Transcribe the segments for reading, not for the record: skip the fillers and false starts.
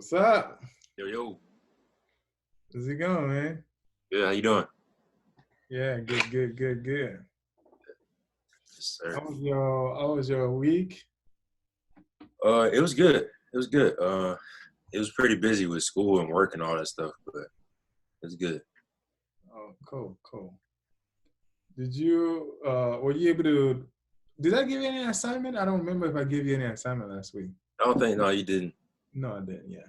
What's up? Yo, yo. How's it going, man? Good. How you doing? Yeah, good. Yes, sir. How was your week? It was good. It was good. It was pretty busy with school and work and all that stuff, but it was good. Oh, cool. Were you able to, did I give you any assignment? I don't remember if I gave you any assignment last week. I don't think no, you didn't. No, I didn't, yeah.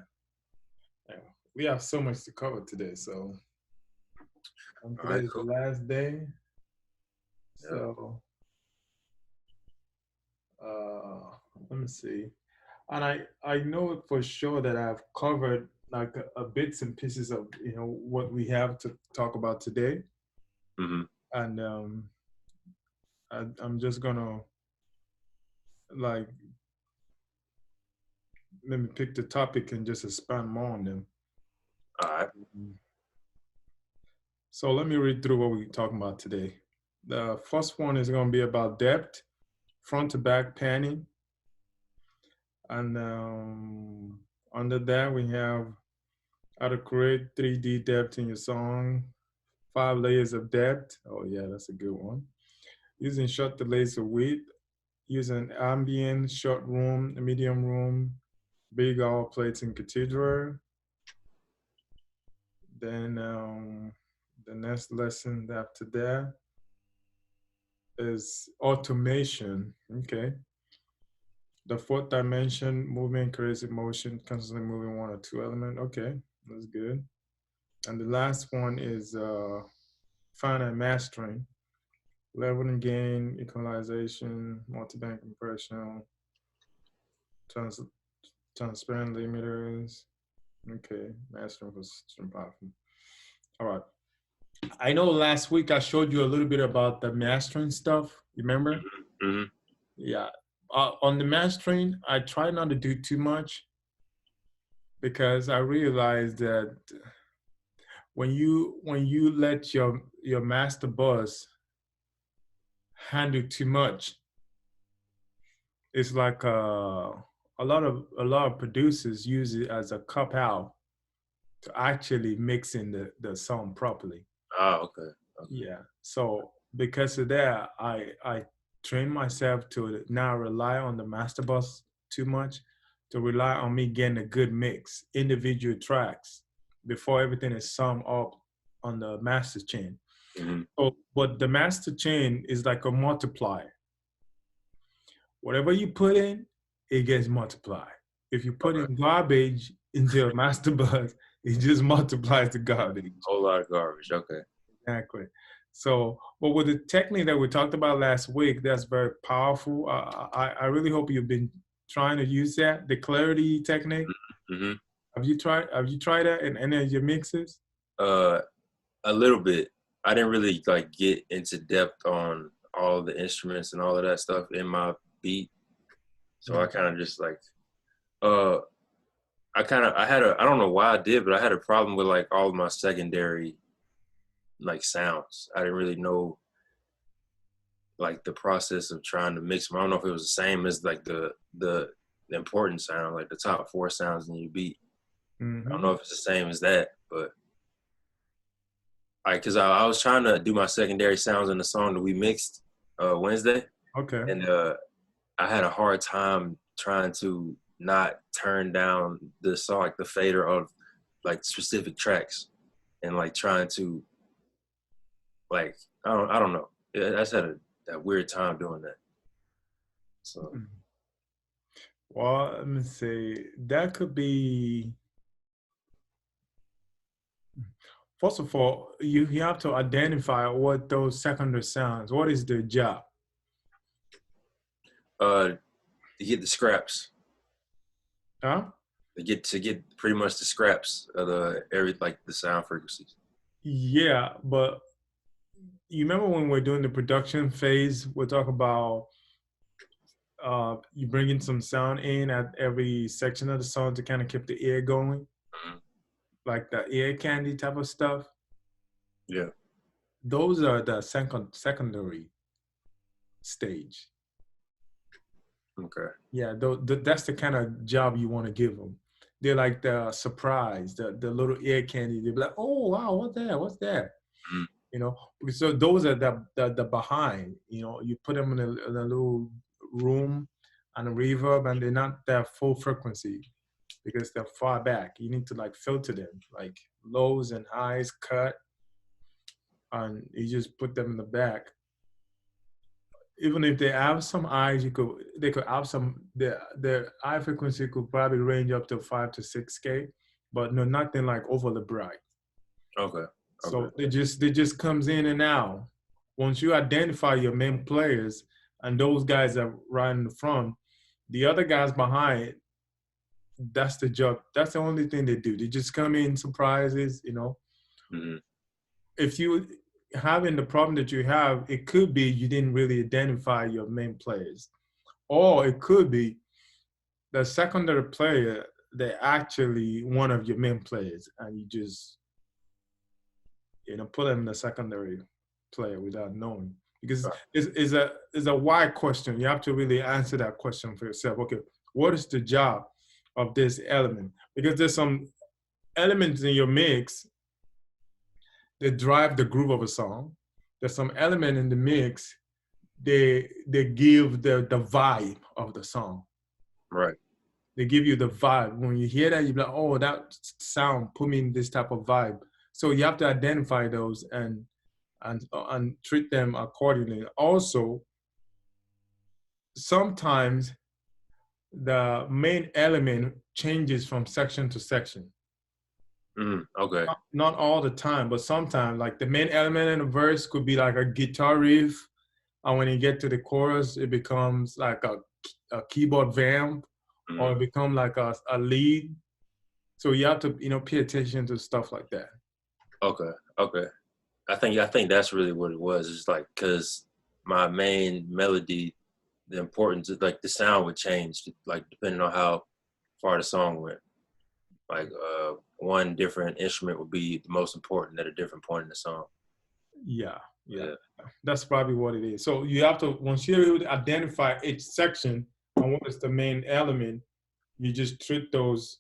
We have so much to cover today, so All right, today is the cool. last day. Yeah. So, uh, let me see. And I know for sure that I've covered like a bits and pieces of what we have to talk about today, Mm-hmm. and I'm just gonna like let me pick the topic and just expand more on them. All right. So let me read through what we're talking about today. The first one is gonna be about depth, front to back panning, and under that we have how to create 3D depth in your song, 5 layers of depth. Oh yeah, that's a good one. Using short delays of width, using ambient, short room, medium room, big owl plates in cathedral. Then the next lesson after that is automation. Okay. The fourth dimension, movement creates motion, constantly moving one or two element. Okay, that's good. And the last one is finite mastering, level and gain, equalization, multi-band compression, trans transparent limiters. Okay, mastering was powerful. All right. I know last week I showed you a little bit about the mastering stuff. You remember? Mm-hmm. Yeah. On the mastering, I try not to do too much because I realized that when you let your master bus handle too much, it's like a lot of producers use it as a cop out to actually mix in the song properly. Oh, okay. Okay. Yeah. So because of that, I train myself to now rely on the master bus too much, to rely on me getting a good mix, individual tracks before everything is summed up on the master chain. Mm-hmm. So, but the master chain is like a multiplier. Whatever you put in, it gets multiplied. If you put Okay. in garbage into a master bus, it just multiplies the garbage. Whole lot of garbage. Okay. Exactly. So, but with the technique that we talked about last week, that's very powerful. I really hope you've been trying to use that, the clarity technique. Mm-hmm. Have you tried that in any of your mixes? Uh, a little bit. I didn't really like get into depth on all the instruments and all of that stuff in my beat, so I Mm. kind of just like uh I don't know why I did, but I had a problem with like all of my secondary like sounds. I didn't really know like the process of trying to mix them. I don't know if it was the same as like the important sound, like the top four sounds in your beat. I don't Mm-hmm. know if it's the same as that, but because I was trying to do my secondary sounds in the song that we mixed Wednesday, Okay. and I had a hard time trying to not turn down the song, like the fader of like specific tracks, and like trying to like I don't know. I just had that weird time doing that. So Mm. Well, let me see. That could be. First of all, you have to identify what those secondary sounds. What is their job? uh, to get the scraps, Huh? to get pretty much the scraps of the every like the sound frequencies. Yeah, but you remember when we're doing the production phase, we'll talk about you bringing some sound in at every section of the song to kind of keep the ear going, Mhm. like the ear candy type of stuff. Yeah. Those are the secondary stage. Okay. Yeah, that's the kind of job you want to give them. they're like the surprise, the little ear candy. They'll be like, oh wow, what's that? What's that? Mm. You know, so those are the behind. You know, you put them in a little room and a reverb, and they're not that full frequency because they're far back. You need to like filter them, like lows and highs cut, and you just put them in the back. Even if they have some eyes, they could have some their eye frequency could probably range up to 5 to 6K, but no, nothing like overly bright. Okay. So they just comes in and out. Once you identify your main players and those guys are right in the front, the other guys behind, that's the job. That's the only thing they do. They just come in surprises, you know. Mm-hmm. If you having the problem that you have, it could be you didn't really identify your main players. Or it could be the secondary player, they're actually one of your main players and you just, put them in the secondary player without knowing. Because Right. it's a why question. You have to really answer that question for yourself. Okay, what is the job of this element? Because there's some elements in your mix that drive the groove of a song. There's some element in the mix they give the vibe of the song. Right. They give you the vibe. When you hear that, you're like, oh, that sound put me in this type of vibe. So you have to identify those and treat them accordingly. Also, sometimes the main element changes from section to section. Okay. Not all the time, but sometimes, like the main element in a verse could be like a guitar riff, and when you get to the chorus, it becomes like a keyboard vamp, or it becomes like a lead. So you have to, pay attention to stuff like that. Okay. Okay. I think that's really what it was. It's like because my main melody, the importance of like the sound would change, like depending on how far the song went. Like one different instrument would be the most important at a different point in the song. Yeah. That's probably what it is. So you have to, once you're able to identify each section and what is the main element, you just treat those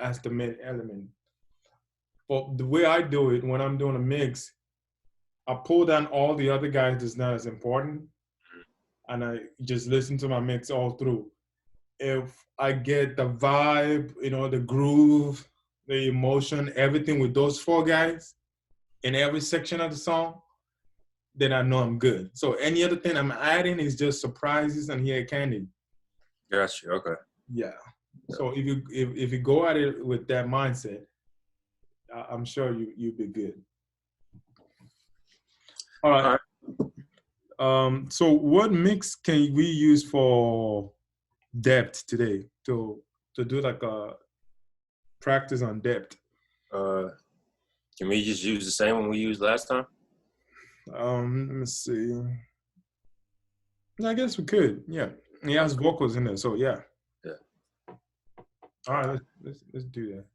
as the main element. But the way I do it when I'm doing a mix, I pull down all the other guys that's not as important, and I just listen to my mix all through. If I get the vibe, the groove, the emotion, everything with those four guys in every section of the song, then I know I'm good. So any other thing I'm adding is just surprises and ear candy. Gotcha. Okay. Yeah. So if you go at it with that mindset, I'm sure you'll be good. All right. So what mix can we use for depth today to do like a practice on depth? Can we just use the same one we used last time? Let me see. I guess we could. Yeah, he has vocals in there, so yeah. Yeah. All right, let's do that.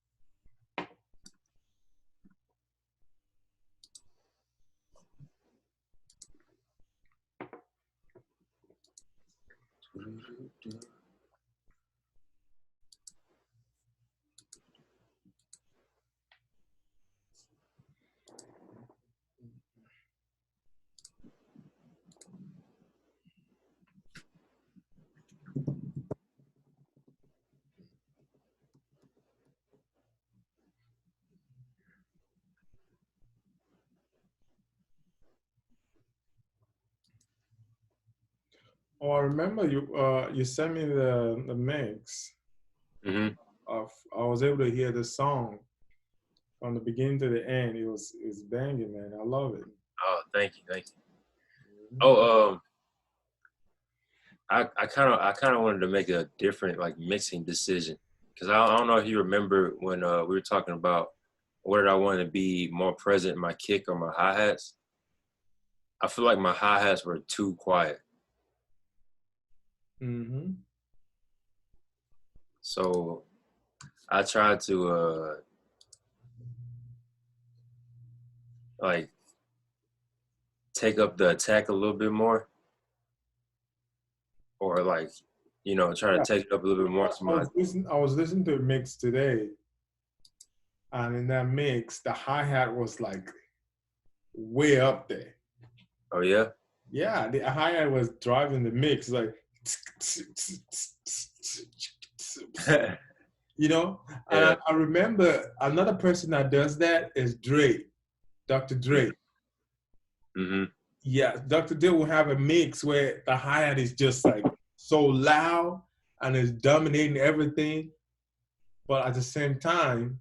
Oh, I remember you sent me the mix. Mm-hmm. I was able to hear the song from the beginning to the end. It's banging, man. I love it. Oh, thank you. Oh, I kind of wanted to make a different like mixing decision because I don't know if you remember when we were talking about whether I wanted to be more present in my kick or my hi-hats. I feel like my hi-hats were too quiet. Mm-hmm. So I tried to like take up the attack a little bit more, or like you know, try to Yeah. take it up a little bit more to my. I was listening to a mix today, and in that mix, the hi-hat was like way up there. Oh yeah. Yeah, the hi-hat was driving the mix, like you know. And Yeah. I remember another person that does that is Dre, Dr. Dre. Mm-hmm. Yeah, Dr. Dre will have a mix where the hi-hat is just like so loud and is dominating everything, but at the same time,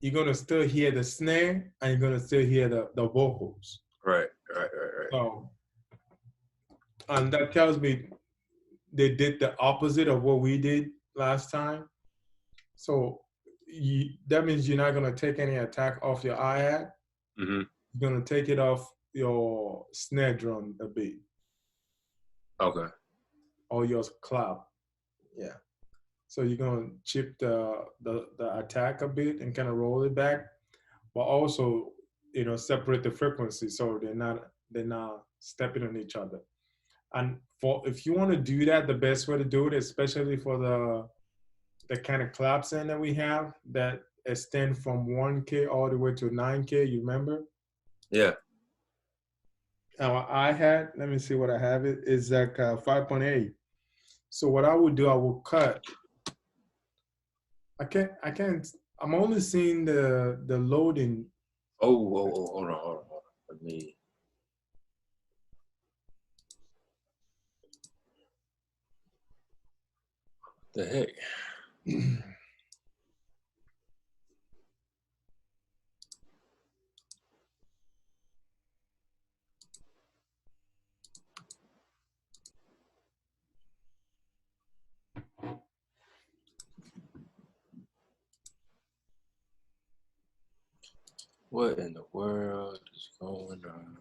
you're gonna still hear the snare and you're gonna still hear the vocals. Right. Right. Right. Right. So, and that tells me they did the opposite of what we did last time. So that means you're not gonna take any attack off your hi-hat. Mm-hmm. You're gonna take it off your snare drum a bit Okay. or your clap. Yeah. So you're gonna chip the attack a bit and kind of roll it back, but also separate the frequency so they're not stepping on each other. And for if you want to do that, the best way to do it, especially for the kind of clap sound that we have that extend from 1K all the way to 9K, you remember? Yeah. Our hi-hat, let me see what I have it, is like 5.8. So what I would do, I will cut. I can't, I'm only seeing the loading. Oh, hold on, hold on, hold on. Let me. The heck? What in the world is going on?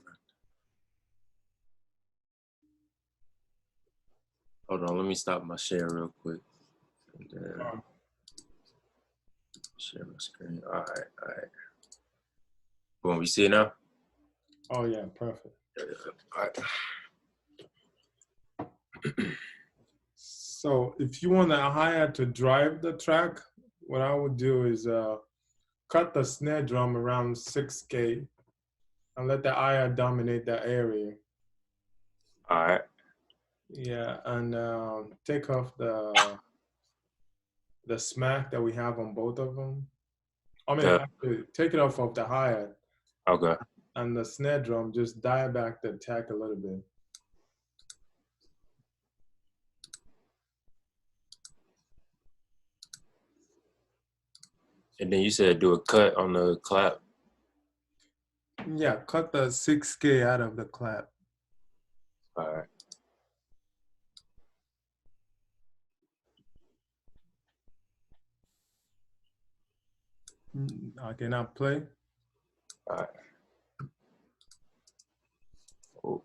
Hold on, let me stop my share real quick. And then share my screen. All right. Boom, you see it now? Oh yeah, perfect. All right. So if you want the hi-hat to drive the track, what I would do is cut the snare drum around 6K and let the hi-hat dominate that area. All right. Yeah, and take off the smack that we have on both of them. I mean, Yeah. actually, take it off of the hi-hat Okay. and the snare drum, just dial back the attack a little bit. And then you said do a cut on the clap. Yeah, cut the 6K out of the clap. All right. I cannot play. All right. Oh.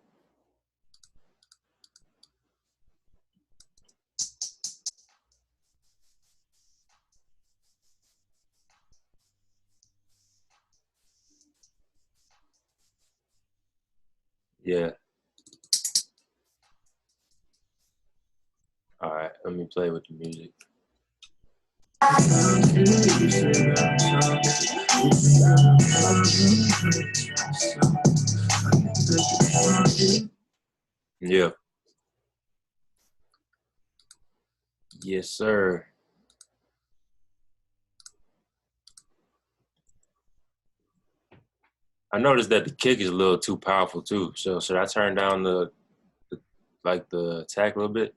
Yeah. All right. Let me play with the music. Yeah. Yes, sir. I noticed that the kick is a little too powerful too. So should I turn down the attack a little bit?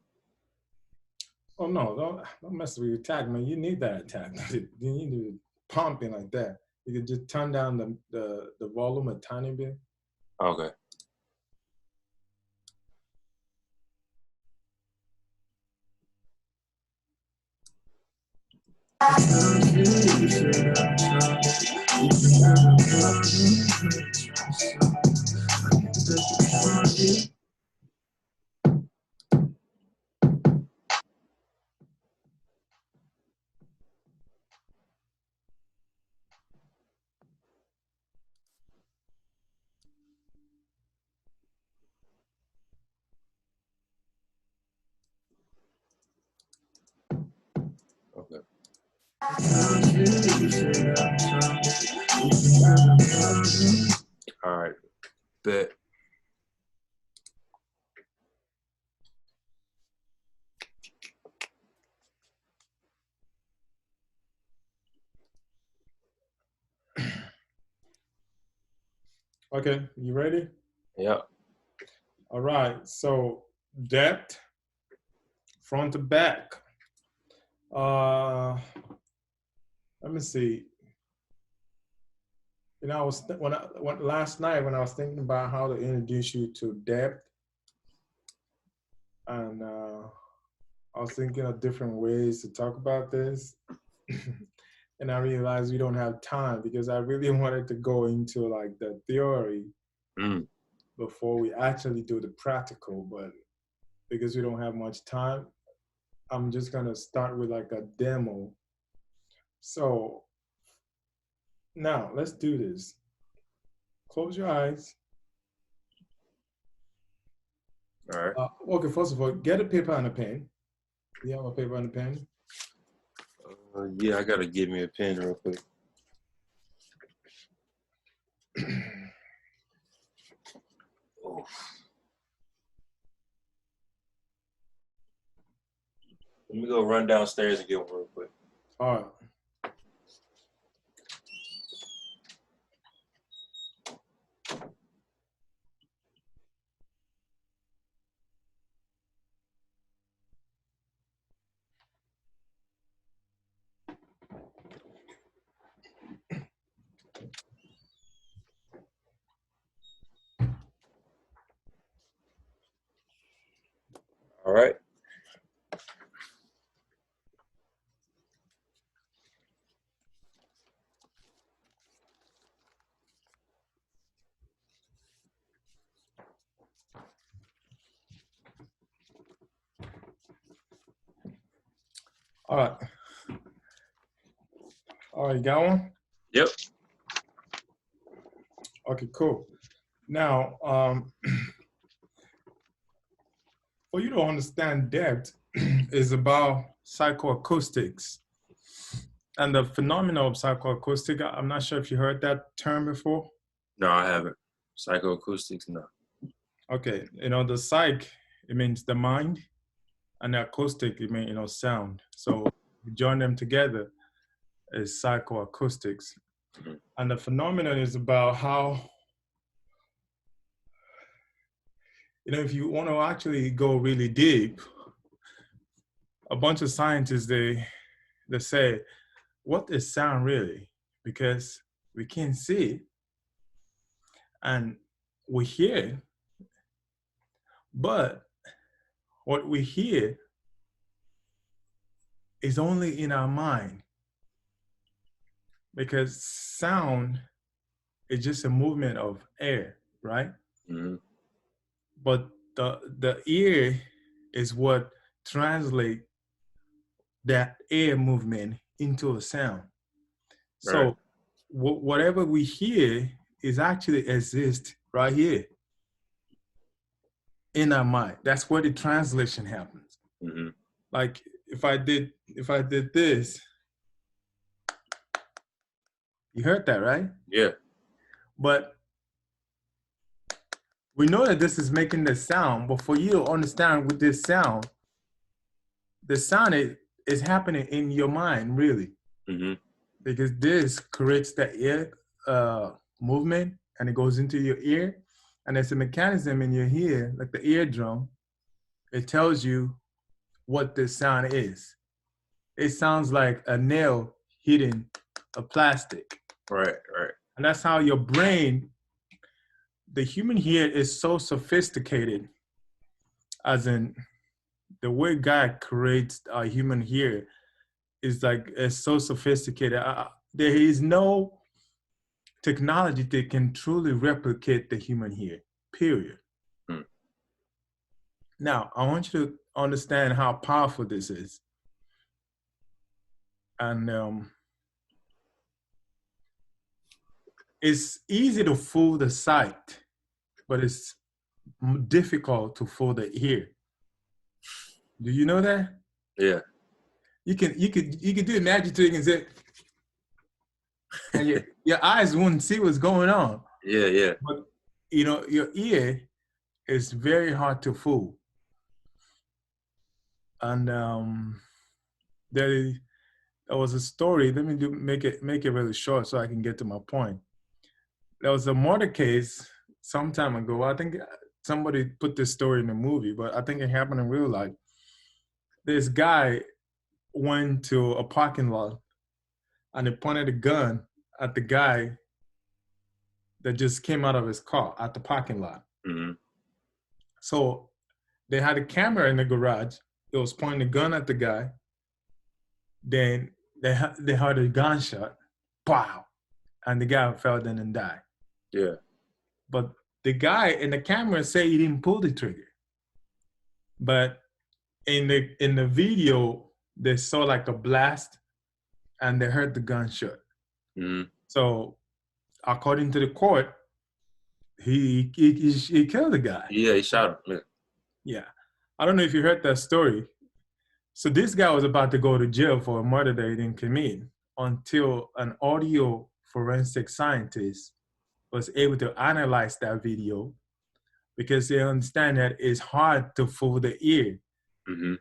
Oh no, don't mess with your attack, man. You need that attack. You need to pump it like that. You can just turn down the volume a tiny bit. Okay. All right, bet. Okay, you ready? Yeah. All right, so depth, front to back. Let me see. You know, I was last night when I was thinking about how to introduce you to depth, and I was thinking of different ways to talk about this, and I realized we don't have time because I really wanted to go into like the theory Mm. before we actually do the practical, but because we don't have much time, I'm just gonna start with like a demo. So now let's do this. Close your eyes. All right. Okay, first of all, get a paper and a pen. You have a paper and a pen? Yeah, I gotta give me a pen real quick. Oh. Let me go run downstairs and get one real quick. All right. All right. All right. All right, you got one? Yep. Okay, cool. Now, for you to understand depth is about psychoacoustics. And the phenomena of psychoacoustic, I'm not sure if you heard that term before. No, I haven't. Psychoacoustics, no. Okay, you know, the psych, it means the mind, and the acoustic, it means, you know, sound. So you join them together is psychoacoustics. Mhm. And the phenomenon is about how, you know, if you want to actually go really deep, a bunch of scientists, they say, what is sound really? Because we can't see it and we hear it, but what we hear is only in our mind because sound is just a movement of air, right? Mm-hmm. But the ear is what translate that air movement into a sound. Right. So whatever we hear is actually exist right here in our mind. That's where the translation happens. Mm-hmm. Like if I did this, you heard that, right? Yeah. But we know that this is making the sound, but for you to understand with this sound, the sound is happening in your mind, really. Mm-hmm. Because this creates the ear movement and it goes into your ear. And there's a mechanism in your ear, like the eardrum. It tells you what this sound is. It sounds like a nail hitting a plastic. Right. Right. And that's how your brain, the human ear is so sophisticated, as in the way God creates a human ear is like, it's so sophisticated. There is no technology that can truly replicate the human ear, period. Mm. Now, I want you to understand how powerful this is. And it's easy to fool the sight, but it's difficult to fool the ear. Do you know that? Yeah. you could do a magic trick and say, and your eyes wouldn't see what's going on. Yeah, yeah. But your ear is very hard to fool. And there, there was a story. Let me make it really short so I can get to my point. There was a murder case some time ago. I think somebody put this story in the movie, but I think it happened in real life. This guy went to a parking lot and he pointed a gun at the guy that just came out of his car at the parking lot. Mm-hmm. So they had a camera in the garage. It was pointing a gun at the guy. Then they heard a gunshot, pow, and the guy fell down and died. Yeah. But the guy in the camera said he didn't pull the trigger. But in the video, they saw like a blast, and they heard the gunshot. Mm-hmm. So according to the court, he killed the guy. Yeah, he shot him. Yeah. Yeah, I don't know if you heard that story. So this guy was about to go to jail for a murder that he didn't commit until an audio forensic scientist was able to analyze that video because they understand that it's hard to fool the ear. Mm-hmm.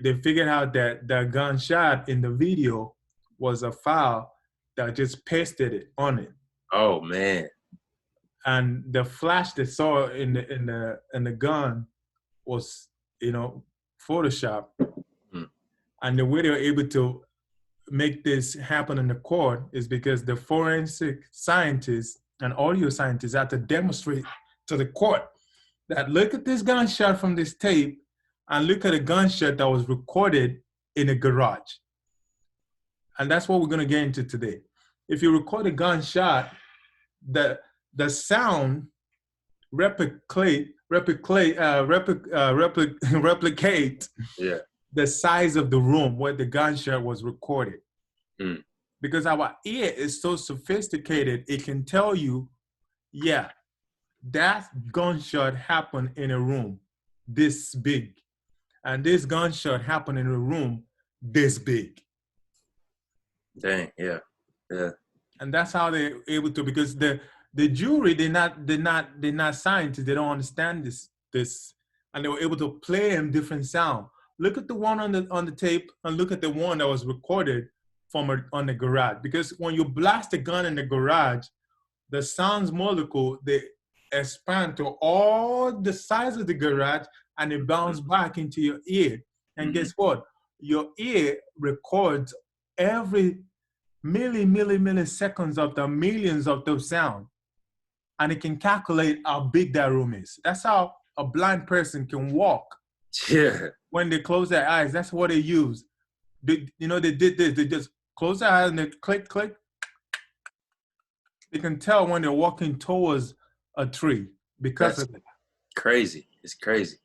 They figured out that the gunshot in the video was a file that just pasted it on it. Oh man. And the flash they saw in the gun was, Photoshop. Mm. And the way they were able to make this happen in the court is because the forensic scientists and audio scientists had to demonstrate to the court that look at this gunshot from this tape and look at a gunshot that was recorded in a garage. And that's what we're going to get into today. If you record a gunshot, the sound replicate Yeah. the size of the room where the gunshot was recorded. Mm. Because our ear is so sophisticated, it can tell you, yeah, that gunshot happened in a room this big. And this gunshot happened in a room this big. Dang, yeah. Yeah. And that's how they're able to, because the jury, they're not scientists, they don't understand this, and they were able to play in different sound. Look at the one on the tape and look at the one that was recorded on the garage. Because when you blast a gun in the garage, the sounds molecule, they expand to all the size of the garage and it bounce back into your ear. And guess what? Your ear records every milliseconds of the millions of those sound. And it can calculate how big that room is. That's how a blind person can walk. Yeah. When they close their eyes, that's what they use. They did this. They just close their eyes and they click. They can tell when they're walking towards a tree because of it. Crazy. It's crazy.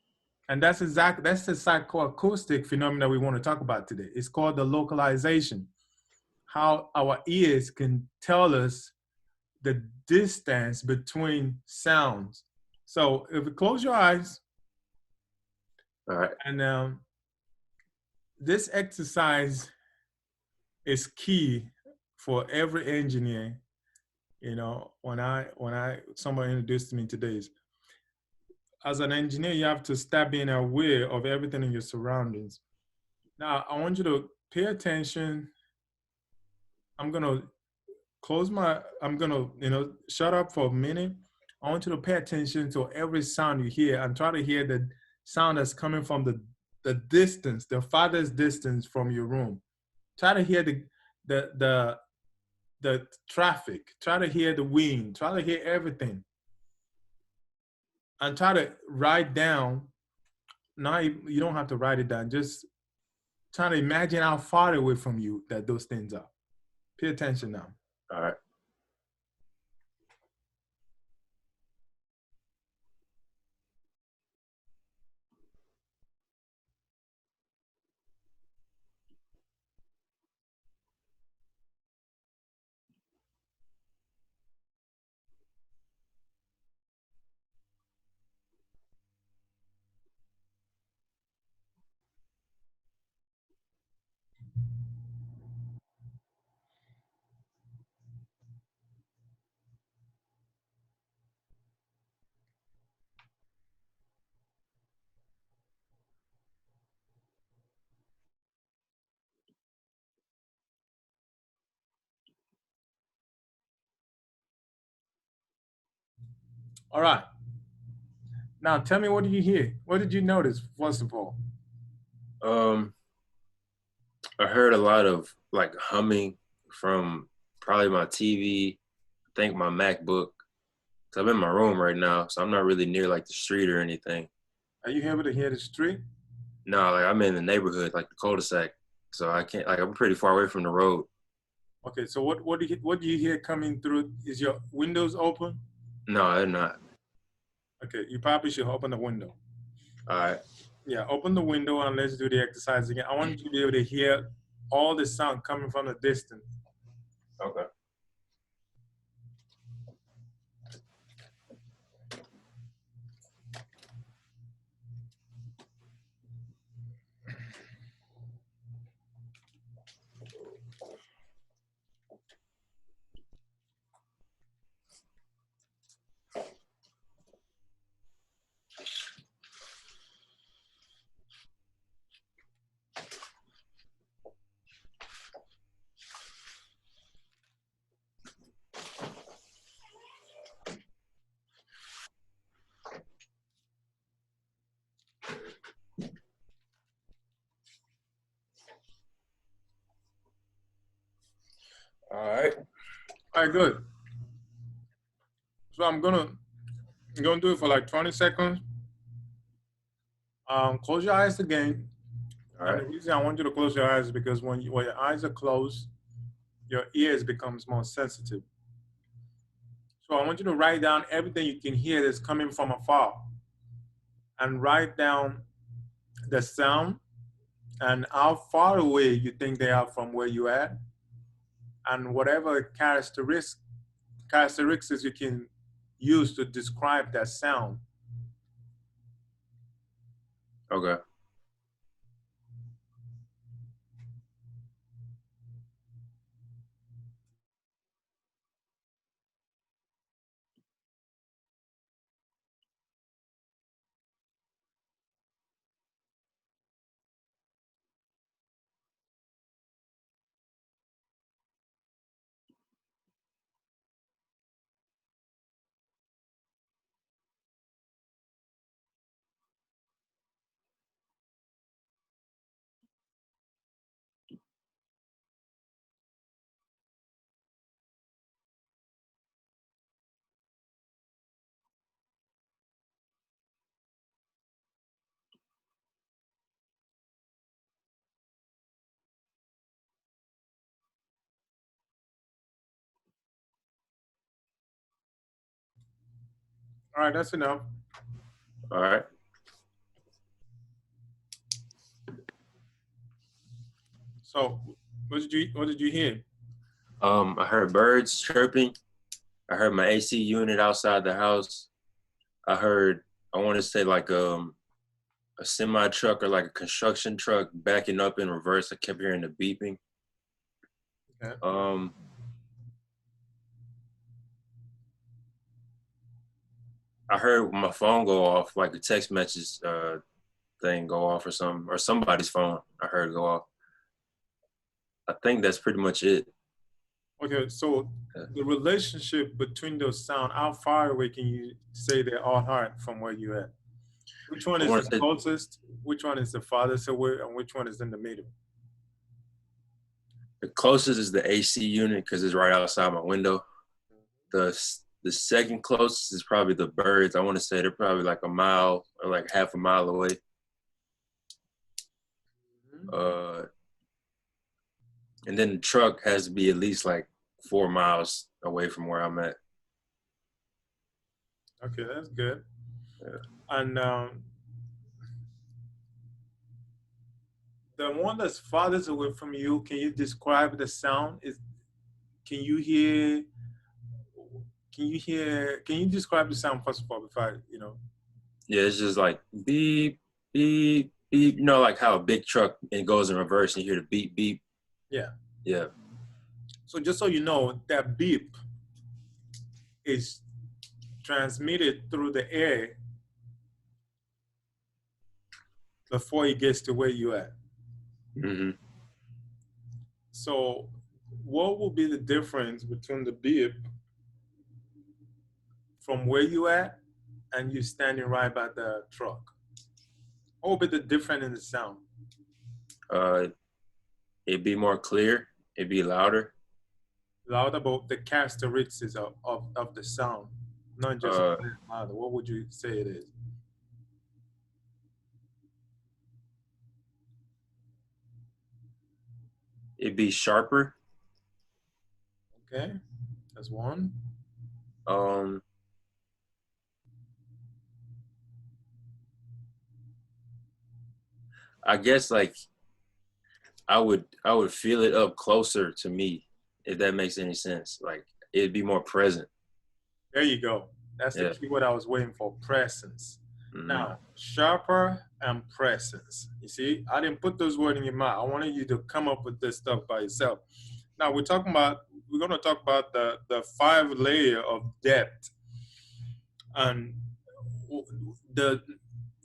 And that's the psychoacoustic phenomena we want to talk about today. It's called the localization. How our ears can tell us the distance between sounds. So if you close your eyes, all right, and this exercise is key for every engineer. When someone introduced me today, is as an engineer, you have to start being aware of everything in your surroundings. Now, I want you to pay attention. I'm gonna shut up for a minute. I want you to pay attention to every sound you hear and try to hear the sound that's coming from the distance, the farthest distance from your room. Try to hear the traffic. Try to hear the wind. Try to hear everything. And try to write down. Now you don't have to write it down. Just try to imagine how far away from you that those things are. Pay attention now. All right. All right. Now tell me, what did you hear? What did you notice, first of all? Um, I heard a lot of like humming from probably my TV, I think my MacBook. So I'm in my room right now, so I'm not really near like the street or anything. Are you able to hear the street? No, like I'm in the neighborhood, like the cul-de-sac. So I can't, like I'm pretty far away from the road. Okay, so what do you hear coming through? Is your windows open? No, they're not. Okay, you probably should open the window. All right. Yeah, open the window and let's do the exercise again. I want you to be able to hear all the sound coming from the distance. Okay. All right. All right, good. So I'm gonna do it for like 20 seconds. Close your eyes again. All And right. the reason I want you to close your eyes is because when your eyes are closed, your ears becomes more sensitive. So I want you to write down everything you can hear that's coming from afar, and write down the sound and how far away you think they are from where you at, and whatever characteristics you can use to describe that sound. Okay. All right, that's enough. All right. So what did you hear? I heard birds chirping. I heard my AC unit outside the house. I heard, I want to say like a semi truck or like a construction truck backing up in reverse. I kept hearing the beeping. Okay. Um, I heard my phone go off, like a text message thing go off or something, or somebody's phone I heard go off. I think that's pretty much it. Okay, so the relationship between those sound, how far away can you say they all are from where you at? Which one I is want the to say closest? Which one is the farthest away? And which one is in the middle? the closest is the AC unit because it's right outside my window. The second closest is probably the birds. I want to say they're probably like a mile or like half a mile away. Uh, and then the truck has to be at least like 4 miles away from where I'm at. Okay, that's good. Yeah. And the one that's farthest away from you, can you describe the sound? Can you hear? Can you hear? Can you describe the sound first of all before Yeah, it's just like beep, beep, beep. You know, like how a big truck and goes in reverse and you hear the beep, beep. Yeah. Yeah. So just so you know, that beep is transmitted through the air before it gets to where you at. Mm-hmm. So what will be the difference between the beep from where you at and you standing right by the truck? What would be the difference in the sound? It'd be more clear. It'd be louder. Loud about the characteristics of the sound, not just Uh, louder. What would you say it is? it'd be sharper. Okay, that's one. Um, I guess like I would feel it up closer to me, if that makes any sense. Like it'd be more present. There you go. That's the Yeah. key word I was waiting for, presence. Mm-hmm. Now, sharper and presence. You see, I didn't put those words in your mouth. I wanted you to come up with this stuff by yourself. Now we're going to talk about the 5 layer of depth and the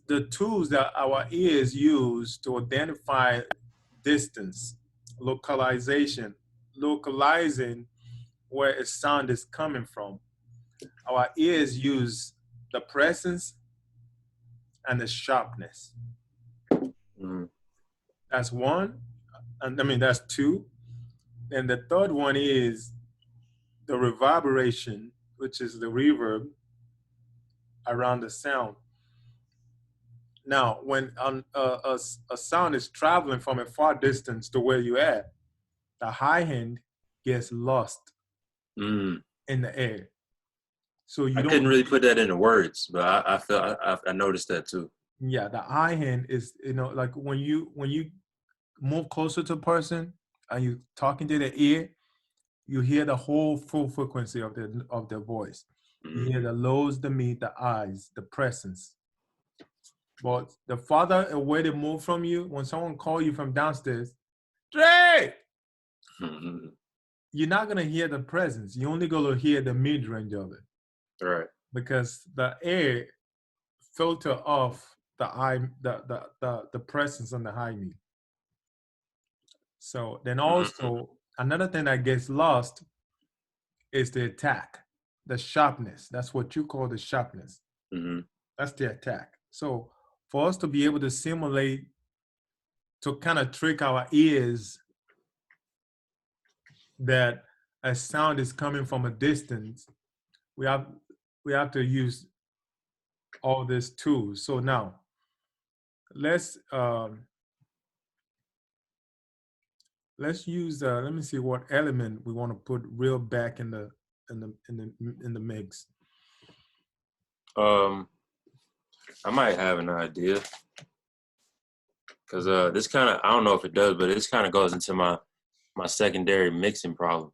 the tools that our ears use to identify distance, localizing where a sound is coming from. Our ears use the presence and the sharpness. Mm-hmm. That's one. And I mean, that's two. And the third one is the reverberation, which is the reverb around the sound. Now, when a sound is traveling from a far distance to where you're at, the high end gets lost Mm. in the air. So you I don't, couldn't really put that into words, but I felt I noticed that too. yeah, the high end is, like when you move closer to a person and you talking to their ear, you hear the whole full frequency of their voice. You Mm-hmm. hear the lows, the mid, the eyes, the presence. But the farther away they move from you, when someone call you from downstairs, Dre, Mm-hmm. you're not gonna hear the presence. You're only gonna hear the mid range of it Right. because the air filter off the presence on the high mid. So then Mm-hmm. also another thing that gets lost is the attack, the sharpness. That's what you call the sharpness. Mm-hmm. That's the attack. So for us to be able to simulate, to kind of trick our ears that a sound is coming from a distance, we have to use all these tools. So now let's use let me see what element we want to put real back in the mix. I might have an idea because this kind of I don't know if it does, but this kind of goes into my secondary mixing problem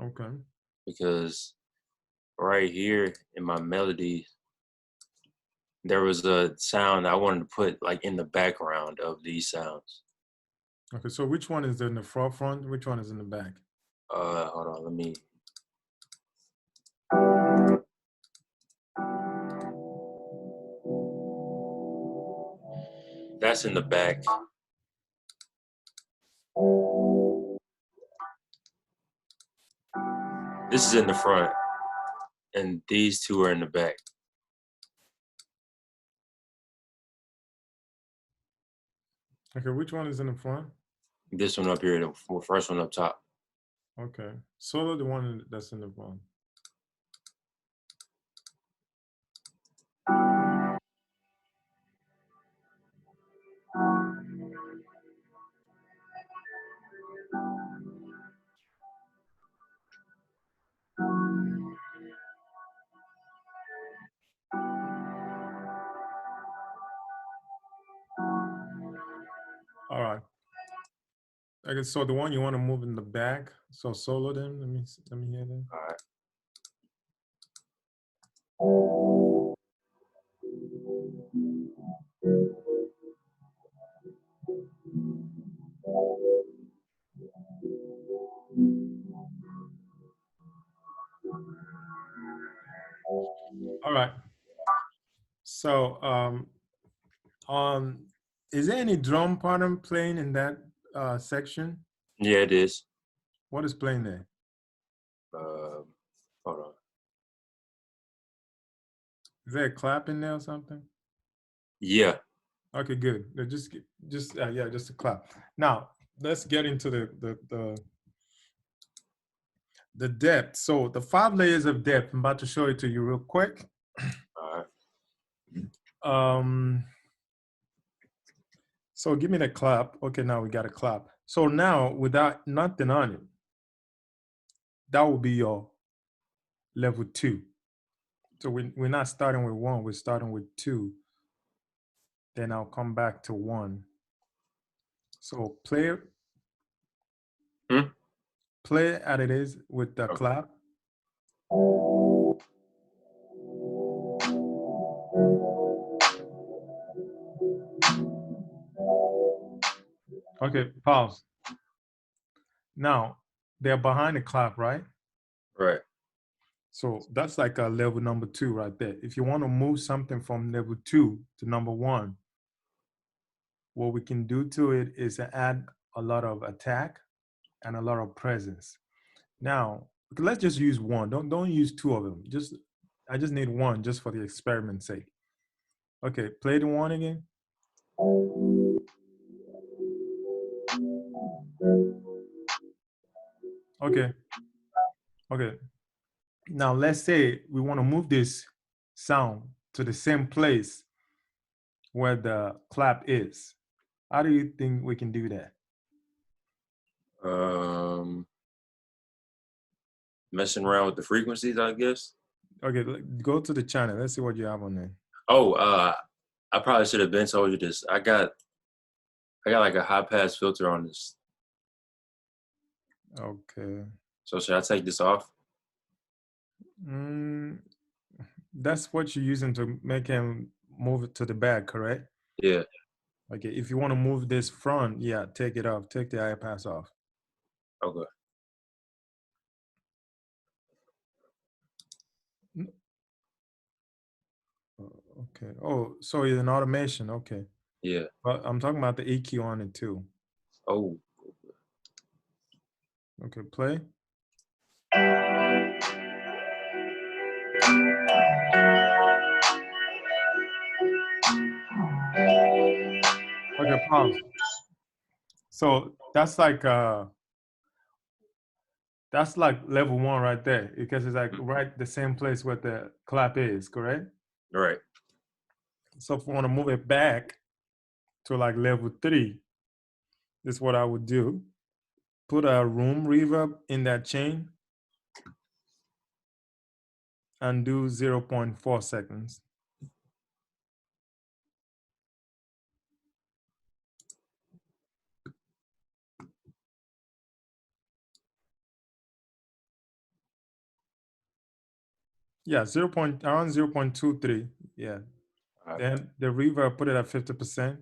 Okay. because right here in my melody there was a sound I wanted to put like in the background of these sounds. Okay. So which one is in the front? Which one is in the back? Hold on, let me. That's in the back. This is in the front, and these two are in the back. Okay. Which one is in the front? This one up here, the first one up top. Okay. Solo the one that's in the front. All right. Okay, so the one you want to move in the back. So solo them. Let me hear that. All right. All right. So is there any drum pattern playing in that section? Yeah, it is. What is playing there? Hold on. Is there a clap in there or something? Yeah. Okay, good. Yeah, just a clap. Now let's get into the depth. So the 5 layers of depth, I'm about to show it to you real quick. All right. So give me the clap. Okay, now we got a clap. So now without nothing on it, that will be your level 2. So we're not starting with 1, we're starting with 2. Then I'll come back to 1. So play as it is with the Okay. clap. Okay, pause. Now they're behind the clap, right? Right. So that's like a level number 2 right there. If you want to move something from level 2 to number 1, what we can do to it is add a lot of attack and a lot of presence. Now, let's just use 1. Don't use 2 of them. I just need 1 just for the experiment's sake. Okay, play the 1 again. Okay. Okay. Now let's say we want to move this sound to the same place where the clap is. How do you think we can do that? Messing around with the frequencies, I guess. Okay, go to the channel. Let's see what you have on there. Oh, I probably should have been told you this. I got like a high pass filter on this. Okay. So should I take this off? That's what you're using to make him move it to the back, correct? Yeah. Okay, if you want to move this front, yeah, take it off. Take the high pass off. Okay. Okay. Oh, so it's an automation. Okay. Yeah. But I'm talking about the EQ on it too. Oh. Okay, play. Okay, pause. So that's like level 1 right there because it's like right the same place where the clap is, correct? Right. So if we want to move it back to like level 3, this is what I would do. Put a room reverb in that chain and do 0.4 seconds. Yeah, around 0.23. Yeah. Right. Then the reverb, put it at 50%.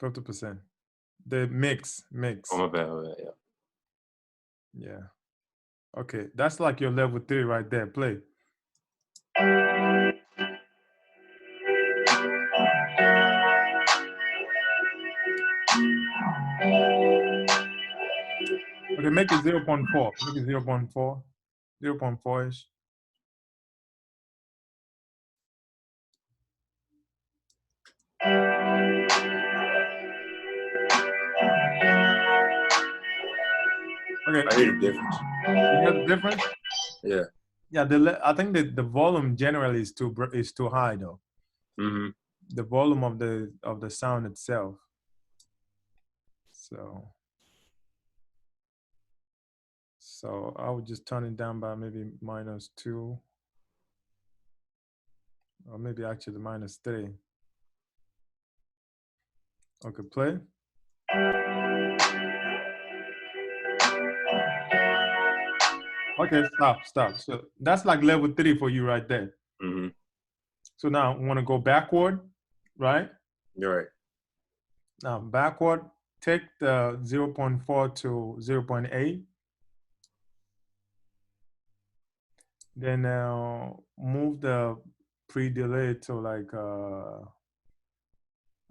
50%. The mix. Oh, my bad. My bad. Yeah. Yeah. Okay. That's like your level 3 right there. Play. Okay, make it 0.4. Make it 0.4. 0.4-ish. Okay. I hear the difference. You hear the difference? Yeah. Yeah, I think that the volume generally is too high though. Mm-hmm. The volume of the sound itself. So I would just turn it down by maybe -2, or maybe actually -3. Okay, play. Okay, stop. So that's like level 3 for you right there. Mm-hmm. So now I want to go backward, right? You're right. Now backward, take the 0.4 to 0.8. Then move the pre-delay to like,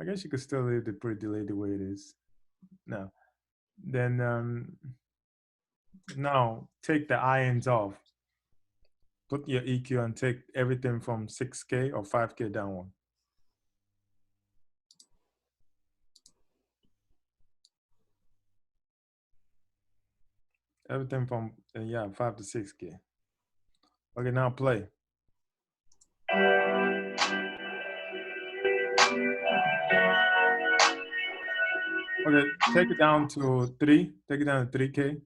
I guess you could still leave the pre-delay the way it is. Now, then now take the ions off. Put your EQ and take everything from 6K or 5K downward. Everything from, yeah, 5 to 6K. Okay, now play. Okay, take it down to 3. Take it down to 3K.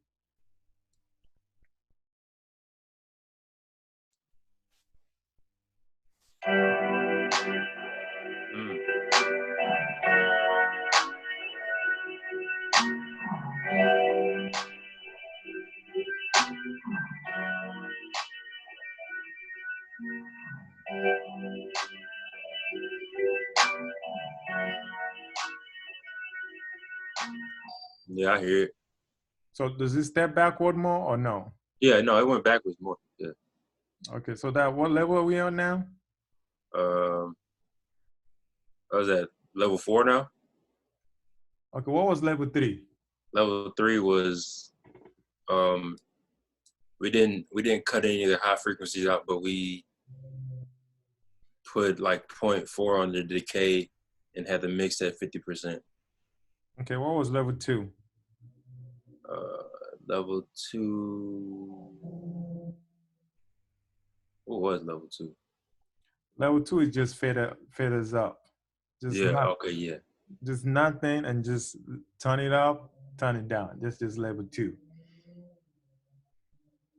Yeah, I hear it. So does it step backward more or no? Yeah, no, it went backwards more. Yeah. Okay, so that what level are we on now? I was at level 4 now. Okay, what was level 3? Level 3 was we didn't cut any of the high frequencies out, but we put like 0.4 on the decay and had the mix at 50%. Okay, what was level 2? Level 2. What was level 2? Level 2 is just faders up. Just Yeah. not, Okay. Yeah. just nothing, and just turn it up, turn it down. Just level 2.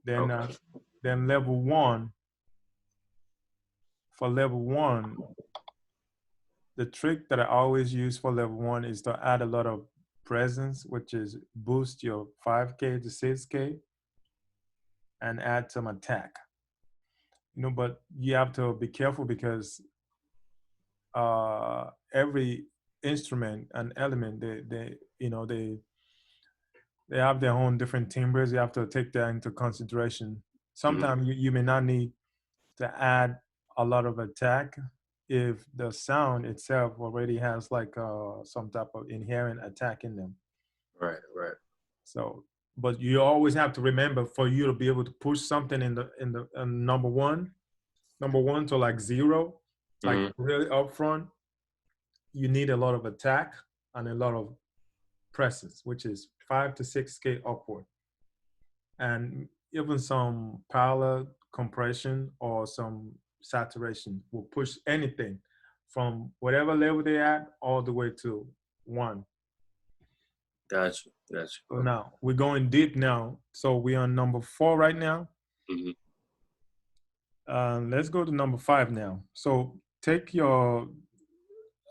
Then Okay. then level 1. For level 1, the trick that I always use for level 1 is to add a lot of presence, which is boost your 5K to 6K and add some attack. But you have to be careful because every instrument and element, they have their own different timbres. You have to take that into consideration. Sometimes you may not need to add a lot of attack if the sound itself already has like some type of inherent attack in them. Right. Right. So, but you always have to remember, for you to be able to push something in the number one to like 0, like really upfront, you need a lot of attack and a lot of presence, which is 5 to 6K upward, and even some parallel compression or some saturation will push anything from whatever level they're at all the way to 1. Gotcha. So now we're going deep now. So we're on number 4 right now. Let's go to number 5 now. So take your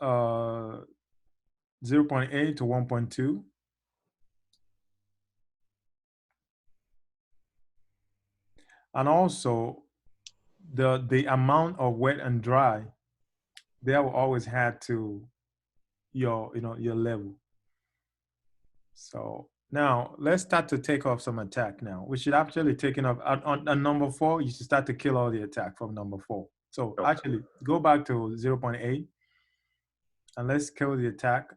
0.8 to 1.2. And also the amount of wet and dry, they will always add to your level. So now let's start to take off some attack now. We should actually taking off on number 4, you should start to kill all the attack from number 4. So actually go back to 0.8 and let's kill the attack.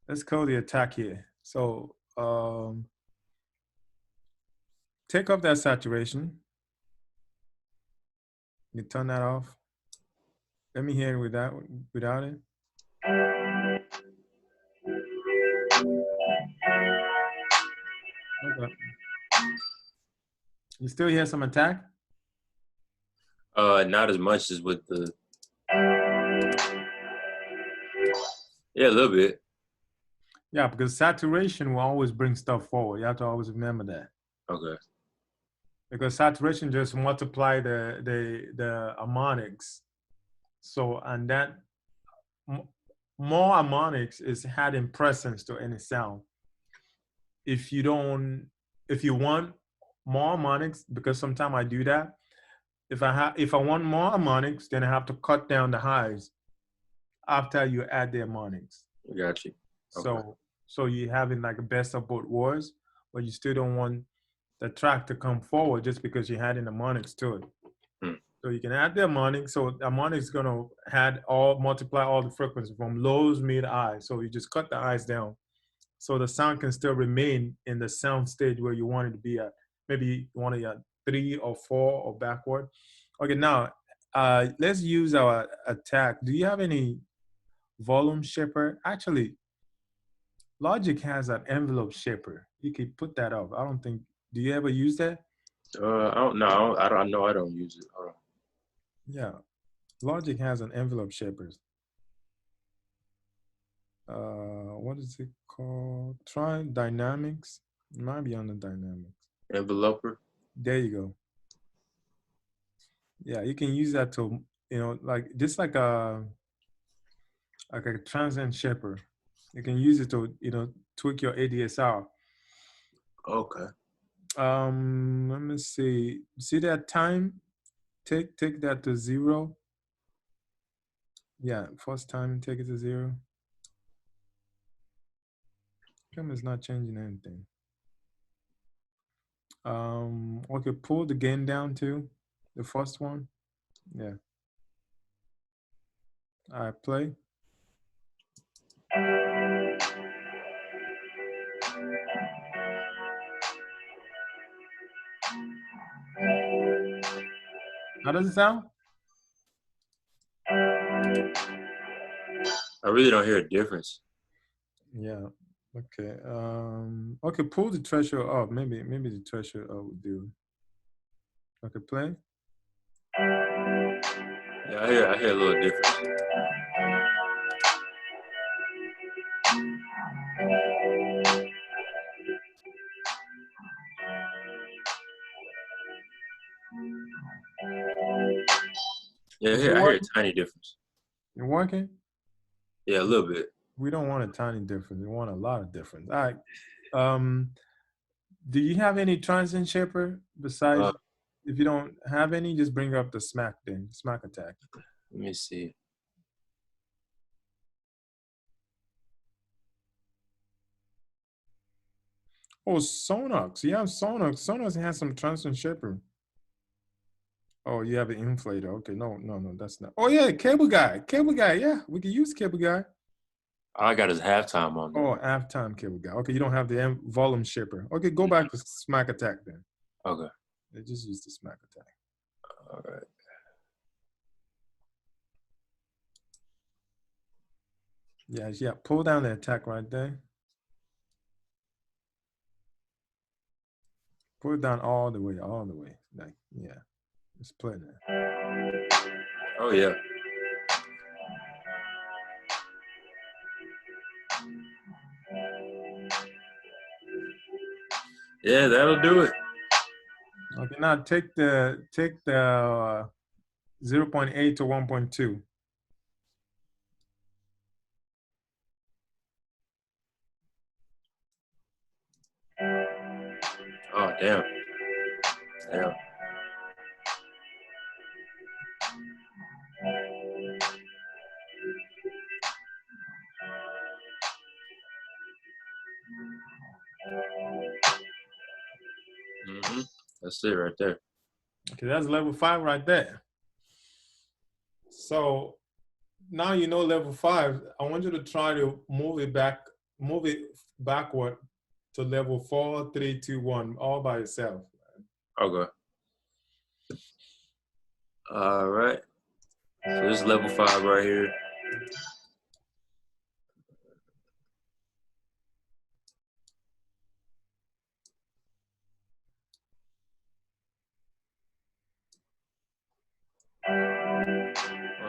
Let's kill the attack here. So take off that saturation. You turn that off. Let me hear it without it. Okay. You still hear some attack? Not as much as with the. Yeah, a little bit. Yeah, because saturation will always bring stuff forward. You have to always remember that. Okay. Because saturation just multiply the harmonics. So, and that more harmonics is adding presence to any sound. If you want more harmonics, because sometimes I do that. If I want more harmonics, then I have to cut down the highs after you add the harmonics. Got you. Okay. So you're having like a best of both worlds, but you still don't want the track to come forward just because you're adding harmonics to it. So you can add the harmonics. So the harmonics is gonna multiply all the frequencies from lows, mid, high. So you just cut the highs down, so the sound can still remain in the sound stage where you want it to be at. Maybe you want it at 3 or 4 or backward. Okay, now let's use our attack. Do you have any volume shaper? Actually, Logic has an envelope shaper. You could put that up. I don't think. Do you ever use that? I don't know. I don't know. I don't use it. Hold on. Yeah, Logic has an envelope shaper. What is it called? Try dynamics. It might be under dynamics. Enveloper. There you go. Yeah, you can use that to, like just like a transient shaper. You can use it to, tweak your ADSR. Okay. Let me see. See that time? Take that to 0. Yeah, first time take it to 0. Camera's not changing anything. Okay, pull the gain down to the first one. Yeah. All right, play. How does it sound? I really don't hear a difference. Yeah. Okay. Okay, pull the threshold up. Maybe the threshold up would do. Okay, play. Yeah, I hear a little difference. Yeah, I hear a tiny difference. You're working? Yeah, a little bit. We don't want a tiny difference. We want a lot of difference. All right. Do you have any transient shaper besides? If you don't have any, just bring up the smack thing, smack attack. Let me see. Oh, Sonox. You have Sonox. Sonox has some transient shaper. Oh, you have an inflator. Okay, no, that's not. Oh yeah, cable guy. Cable guy. Yeah, we can use cable guy. All I got is halftime on there. Oh, halftime cable guy. Okay, you don't have the volume shaper. Okay, go back to smack attack then. Okay. They just use the smack attack. All right. Yeah. Pull down the attack right there. Pull it down all the way. Like, yeah, it's playing it. Oh yeah. Yeah, that'll do it. Okay, now take the 0.8 to 1.2. Oh damn. Damn. Mm-hmm. That's it right there. Okay, that's level 5 right there. So now you know level 5. I want you to try to move it backward to level 4, 3, 2, 1, all by itself. Okay. All right. So this is level 5 right here.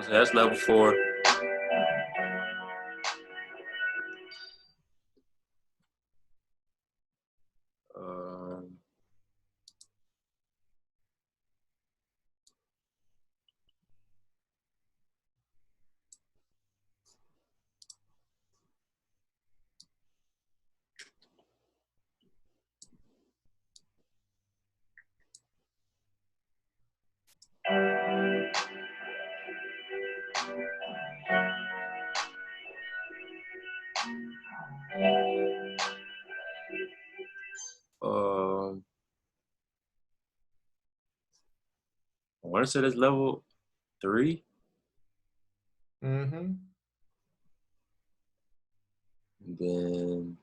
So that's level 4. I want to say that's level 3. Mm-hmm. And then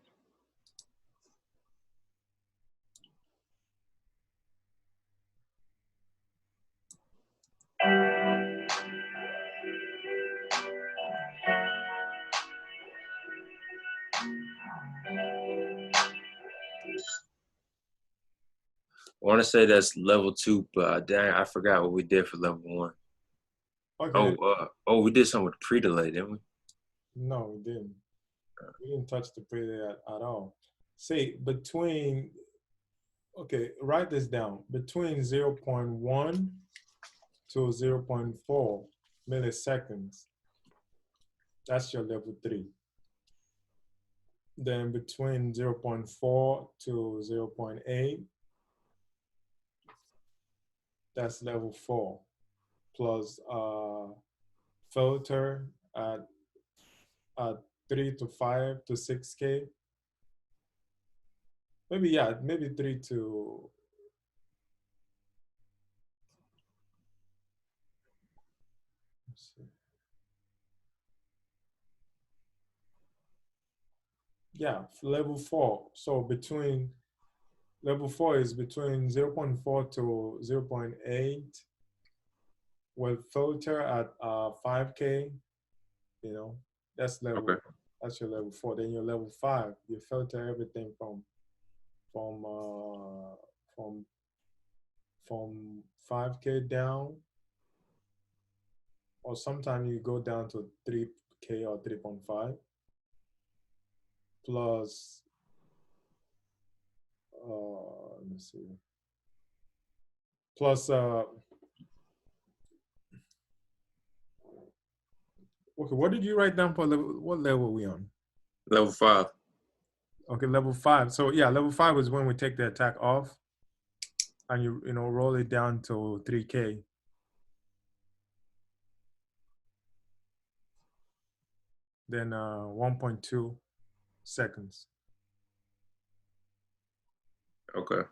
want to say that's level 2, but dang, I forgot what we did for level 1. Okay. Oh, we did something with pre-delay, didn't we? No, we didn't. We didn't touch the pre-delay at all. See, between, okay, write this down. Between 0.1 to 0.4 milliseconds, that's your level 3. Then between 0.4 to 0.8, that's level 4, plus filter at 3 to 5 to 6K. Maybe, yeah, maybe 3 to, let's see. Yeah, level 4. So between, level 4 is between 0.4 to 0.8 with filter at 5K, you know, that's level, Okay. that's your level 4. Then your level 5, you filter everything from from from 5K down, or sometimes you go down to 3K or 3.5, plus let me see, plus okay, what did you write down for level? What level are we on? Level 5. Okay, level 5. So yeah, level 5 is when we take the attack off and you know roll it down to 3K. Then 1.2 seconds. Okay.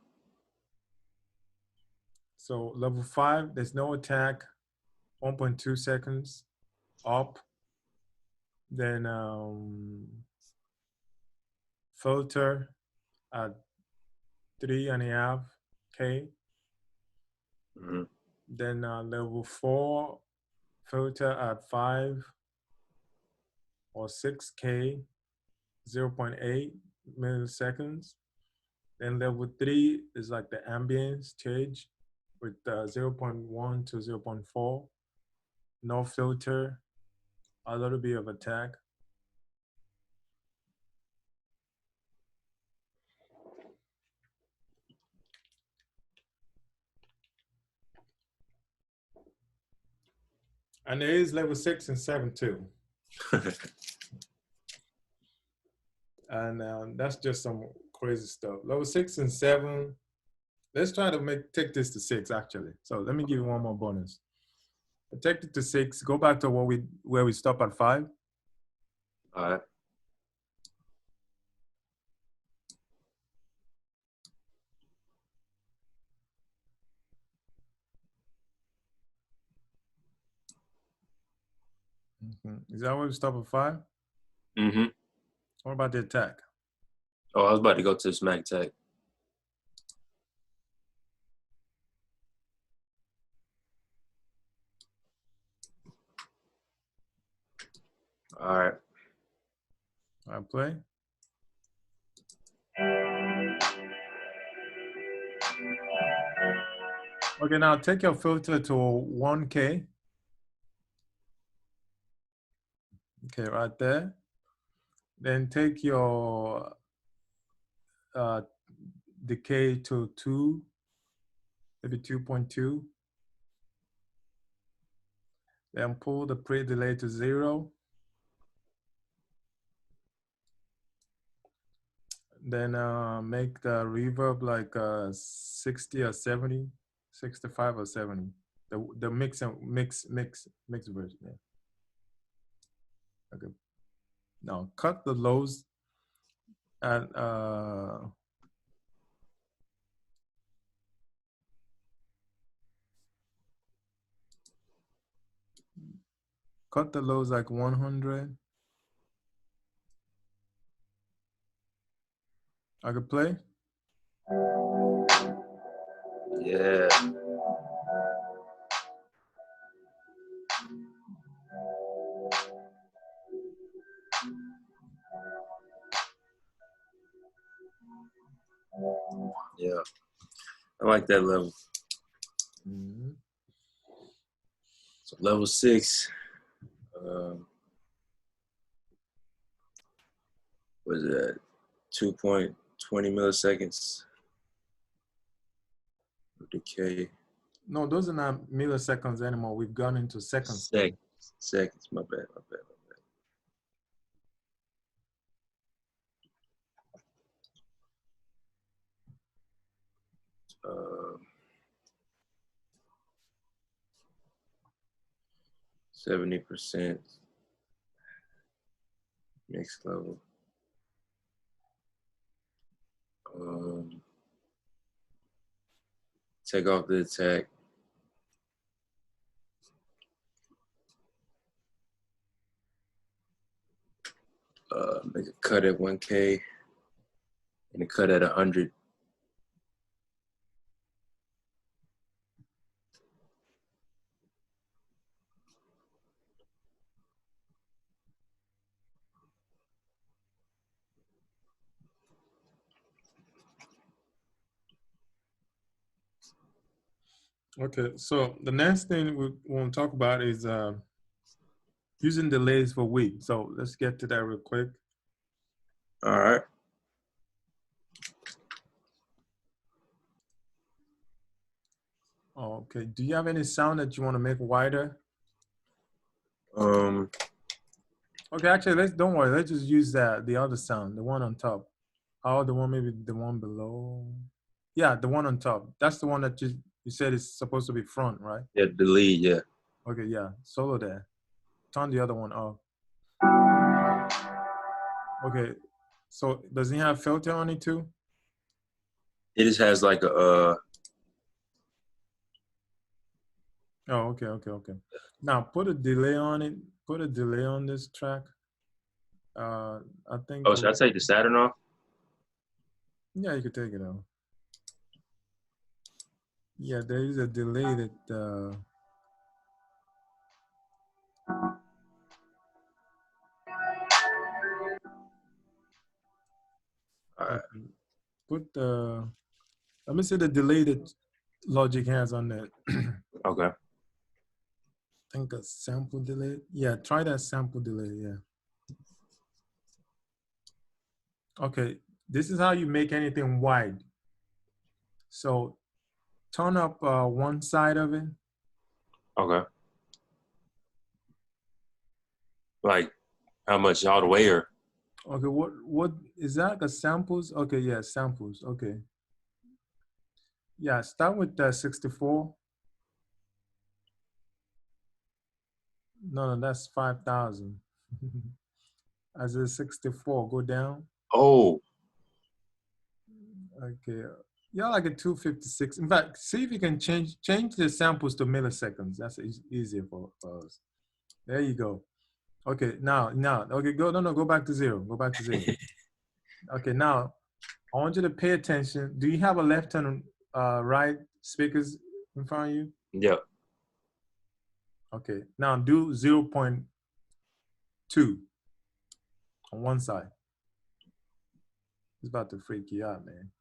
So level 5, there's no attack, 1.2 seconds up. Then filter at 3.5K. Mm-hmm. Then level 4, filter at 5 or 6K, 0.8 milliseconds. Then level 3 is like the ambience change with 0.1 to 0.4. No filter, a little bit of attack. And there is level 6 and 7 too. And that's just some crazy stuff. Level 6 and 7. Let's try to take this to 6 actually. So let me give you one more bonus. Take it to 6. Go back to where we stop at 5. All right. Is that where we stop at 5? Mm-hmm. What about the attack? Oh, I was about to go to the smack attack. All right. I play. Okay, now take your filter to 1K. Okay, right there. Then take your decay to 2, maybe 2.2. Then pull the pre-delay to 0. Then make the reverb like 60 or 70, 65 or 70. The mix version. Yeah. Okay. Now cut the lows at cut the lows like 100. I could play. Yeah. Yeah. I like that level. Mhm. So level 6. Was it 2.20 milliseconds of decay? No, those are not milliseconds anymore. We've gone into seconds. Seconds. My bad. 70% mix level. Take off the attack. Make a cut at 1K and a cut at 100. Okay, so the next thing we want to talk about is using delays for width. So let's get to that real quick. All right. Okay, do you have any sound that you want to make wider? Okay, actually, don't worry. Let's just use the other sound, the one on top. Oh, the one, maybe the one below. Yeah, the one on top. That's the one that you said is supposed to be front, right? Yeah, the lead, yeah. Okay, yeah, solo there. Turn the other one off. Okay, so does it have filter on it too? It just has like a Oh, okay. Now put a delay on it. Put a delay on this track. I think. oh, should I take the Saturn off? Yeah, you could take it out. Yeah, there is a delay that. All right. Okay. Put the. Let me see the delay that Logic has on that. Okay. I think a sample delay. Yeah, try that sample delay. Yeah. Okay, this is how you make anything wide. So turn up one side of it. Okay. Like how much all the way or? Okay, what is that? Like a samples? Okay, yeah, samples. Okay. Yeah, start with 64. No, that's 5,000. As a 64, go down. Oh. Okay. Yeah, like a 256. In fact, see if you can change the samples to milliseconds. That's easier for us. There you go. Okay, now, okay, go back to zero. Go back to zero. Okay, now I want you to pay attention. Do you have a left and right speakers in front of you? Yep. Okay, now do 0.2 on one side. It's about to freak you out, man.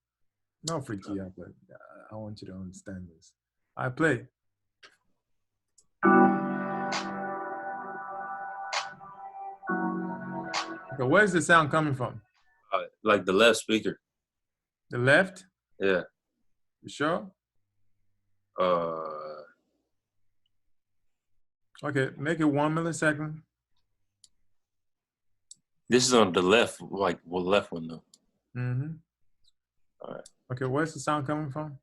Not freak you out, but I want you to understand this. I play. Okay, where's the sound coming from? Like the left speaker. The left? Yeah. You sure? Uh, Okay, make it 1 millisecond. this is on the left, like the left one though. Mm-hmm. All right. Okay, where's the sound coming from?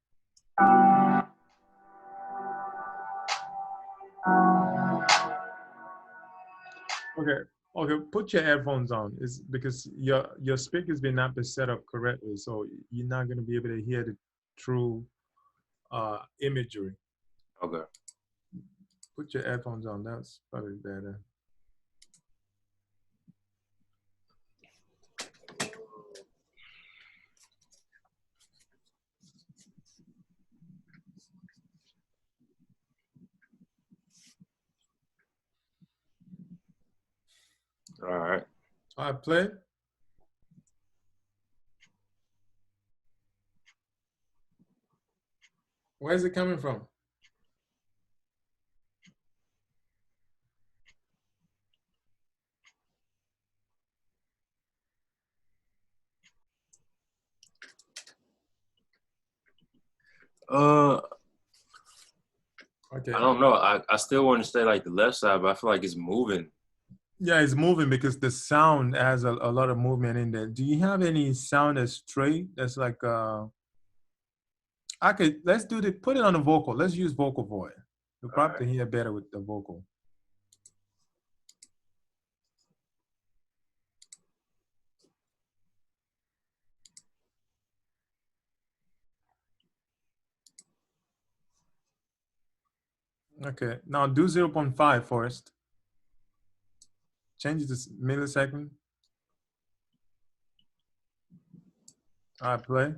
Okay, put your headphones on. It's because your speakers may not be set up correctly, so you're not gonna be able to hear the true imagery. Okay. Put your headphones on. That's probably better. All right. All right, play. Where's it coming from? Uh, Okay. I don't know. I still want to say like the left side, but I feel like it's moving. Yeah, it's moving because the sound has a lot of movement in there. Do you have any sound that's straight? That's like I could let's do the put it on the vocal. Let's use vocal void. You'll All right. probably hear better with the vocal. Okay. Now do 0.5 first. Change it to millisecond. All right, play.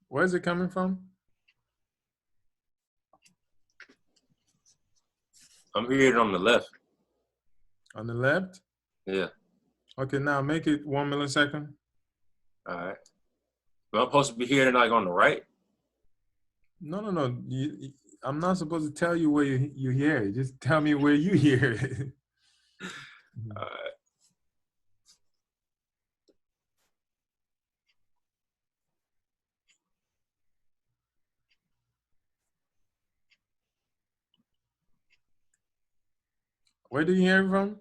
Where's it coming from? I'm hearing it on the left. On the left? Yeah. Okay, now make it 1 millisecond. All right. But I'm supposed to be hearing it like on the right. No. I'm not supposed to tell you where you hear it. Just tell me where you hear it. All right. Where do you hear it from?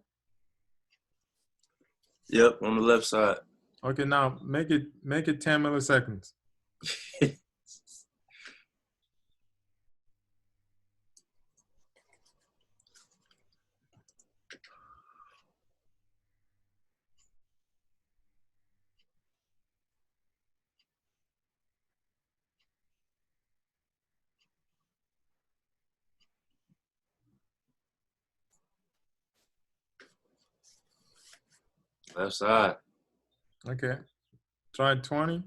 Yep, on the left side. Okay, now make it 10 milliseconds. Left side. Okay. Try 20.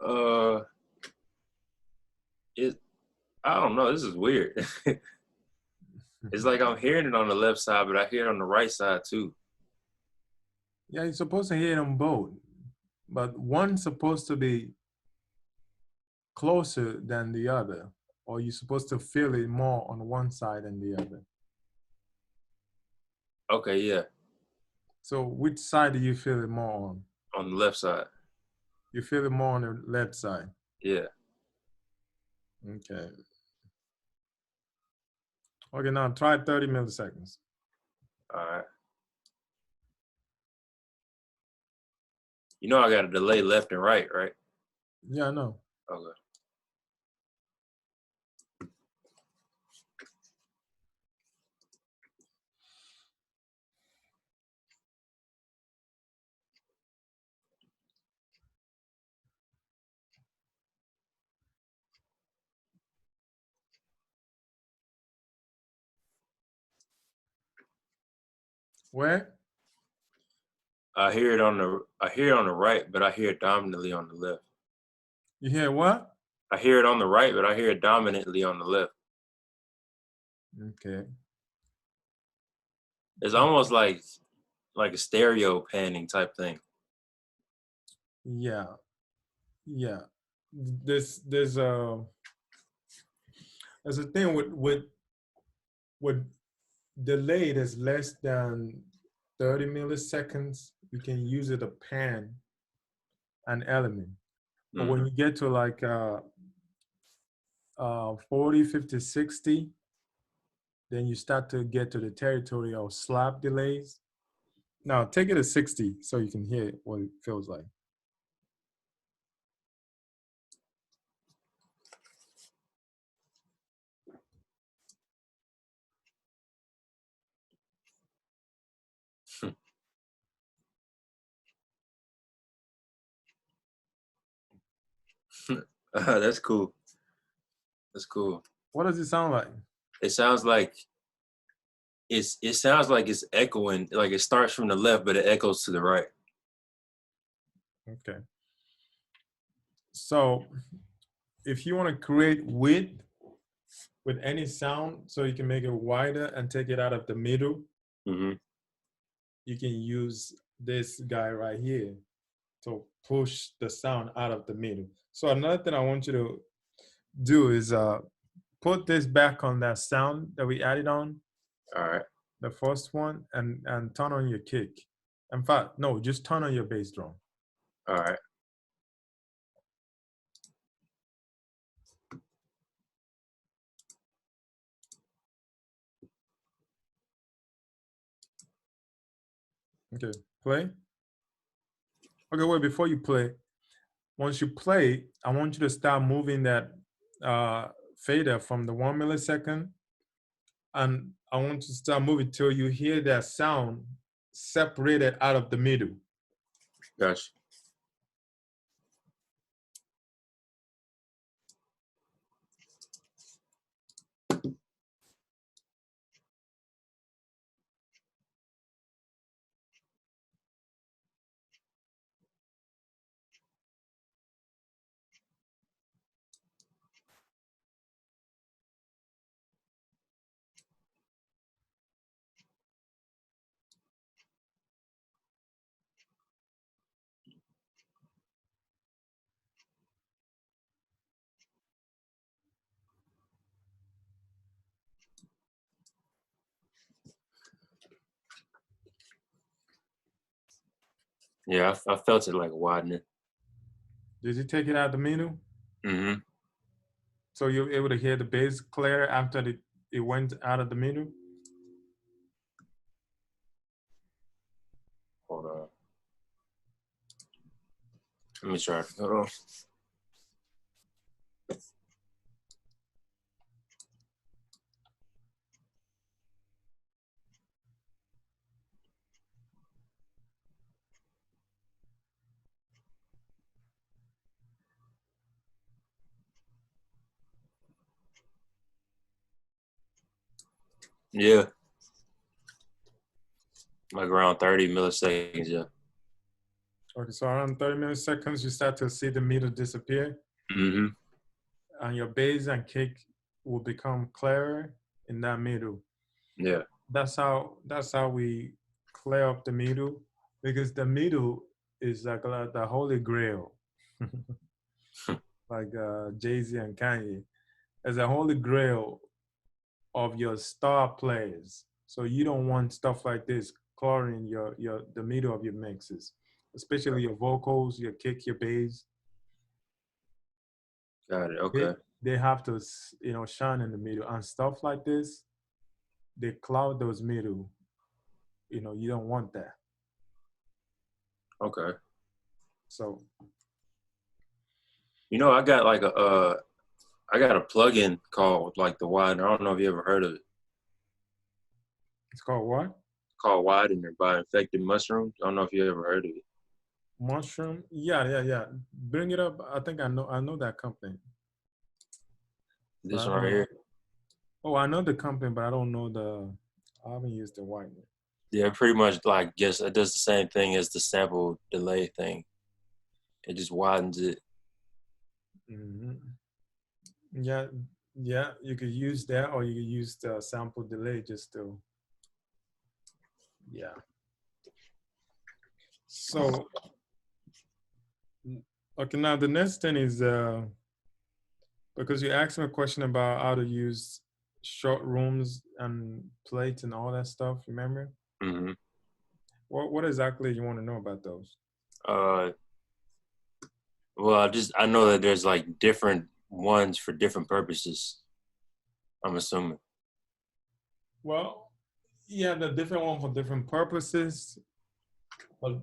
Uh, it. I don't know. This is weird. It's like I'm hearing it on the left side, but I hear it on the right side too. Yeah, you're supposed to hear them both, but one's supposed to be closer than the other, or you're supposed to feel it more on one side than the other. Okay, yeah, So which side do you feel it more on? on the left side. You feel it more on the left side. Yeah. Okay. Okay, now try 30 milliseconds. All right. You know I got a delay left and right, right? Yeah, I know. Okay. Where? I hear it on the right, but I hear it dominantly on the left. You hear what? I hear it on the right, but I hear it dominantly on the left. Okay. It's almost like a stereo panning type thing. Yeah. Yeah. There's a thing with delay that's less than 30 milliseconds, you can use it to pan an element. But when Mm-hmm. you get to like 40, 50, 60, then you start to get to the territory of slap delays. Now take it to 60 so you can hear what it feels like. That's cool. That's cool. What does it sound like? It sounds like it sounds like it's echoing. Like it starts from the left, but it echoes to the right. Okay. So if you want to create width with any sound, so you can make it wider and take it out of the middle, Mm-hmm. you can use this guy right here to push the sound out of the middle. So another thing I want you to do is put this back on that sound that we added on, All right. the first one, and turn on your kick. In fact, no, just turn on your bass drum. All right. Okay, play. Okay, wait, before you play, once you play, I want you to start moving that fader from the 1 millisecond, and I want you to start moving till you hear that sound separated out of the middle. Gotcha. Yeah, I felt it like widening. Did you take it out of the middle? Mm-hmm. So you're able to hear the bass clear after it went out of the middle? Hold on. Let me try. Hold on. Yeah, like around 30 milliseconds. Yeah. Okay, so around 30 milliseconds, you start to see the middle disappear, Mm-hmm. and your bass and kick will become clearer in that middle. Yeah. That's how we clear up the middle, because the middle is like the holy grail, like Jay-Z and Kanye. As a holy grail of your star players. So you don't want stuff like this clouding your the middle of your mixes, especially your vocals, your kick, your bass. Got it. They Okay. they have to shine in the middle, and stuff like this. They cloud those middle. You don't want that. Okay. So You know, I got a plugin called like the Widener. I don't know if you ever heard of it. it's called what? Called Widener by Infected Mushrooms. I don't know if you ever heard of it. Mushroom? Yeah. Bring it up. I think I know that company, but This I one right don't know. here. Oh, I know the company, but I don't know the. I haven't used the white one. Yeah, pretty much like guess it does the same thing as the sample delay thing. It just widens it. Hmm. Yeah, yeah. You could use that, or you could use the sample delay just to. Yeah. So okay, now the next thing is because you asked me a question about how to use short rooms and plates and all that stuff. Remember? Mm-hmm. What exactly you want to know about those? Uh, well, I know that there's like different ones for different purposes. I'm assuming. Well, yeah, the different one for different purposes, but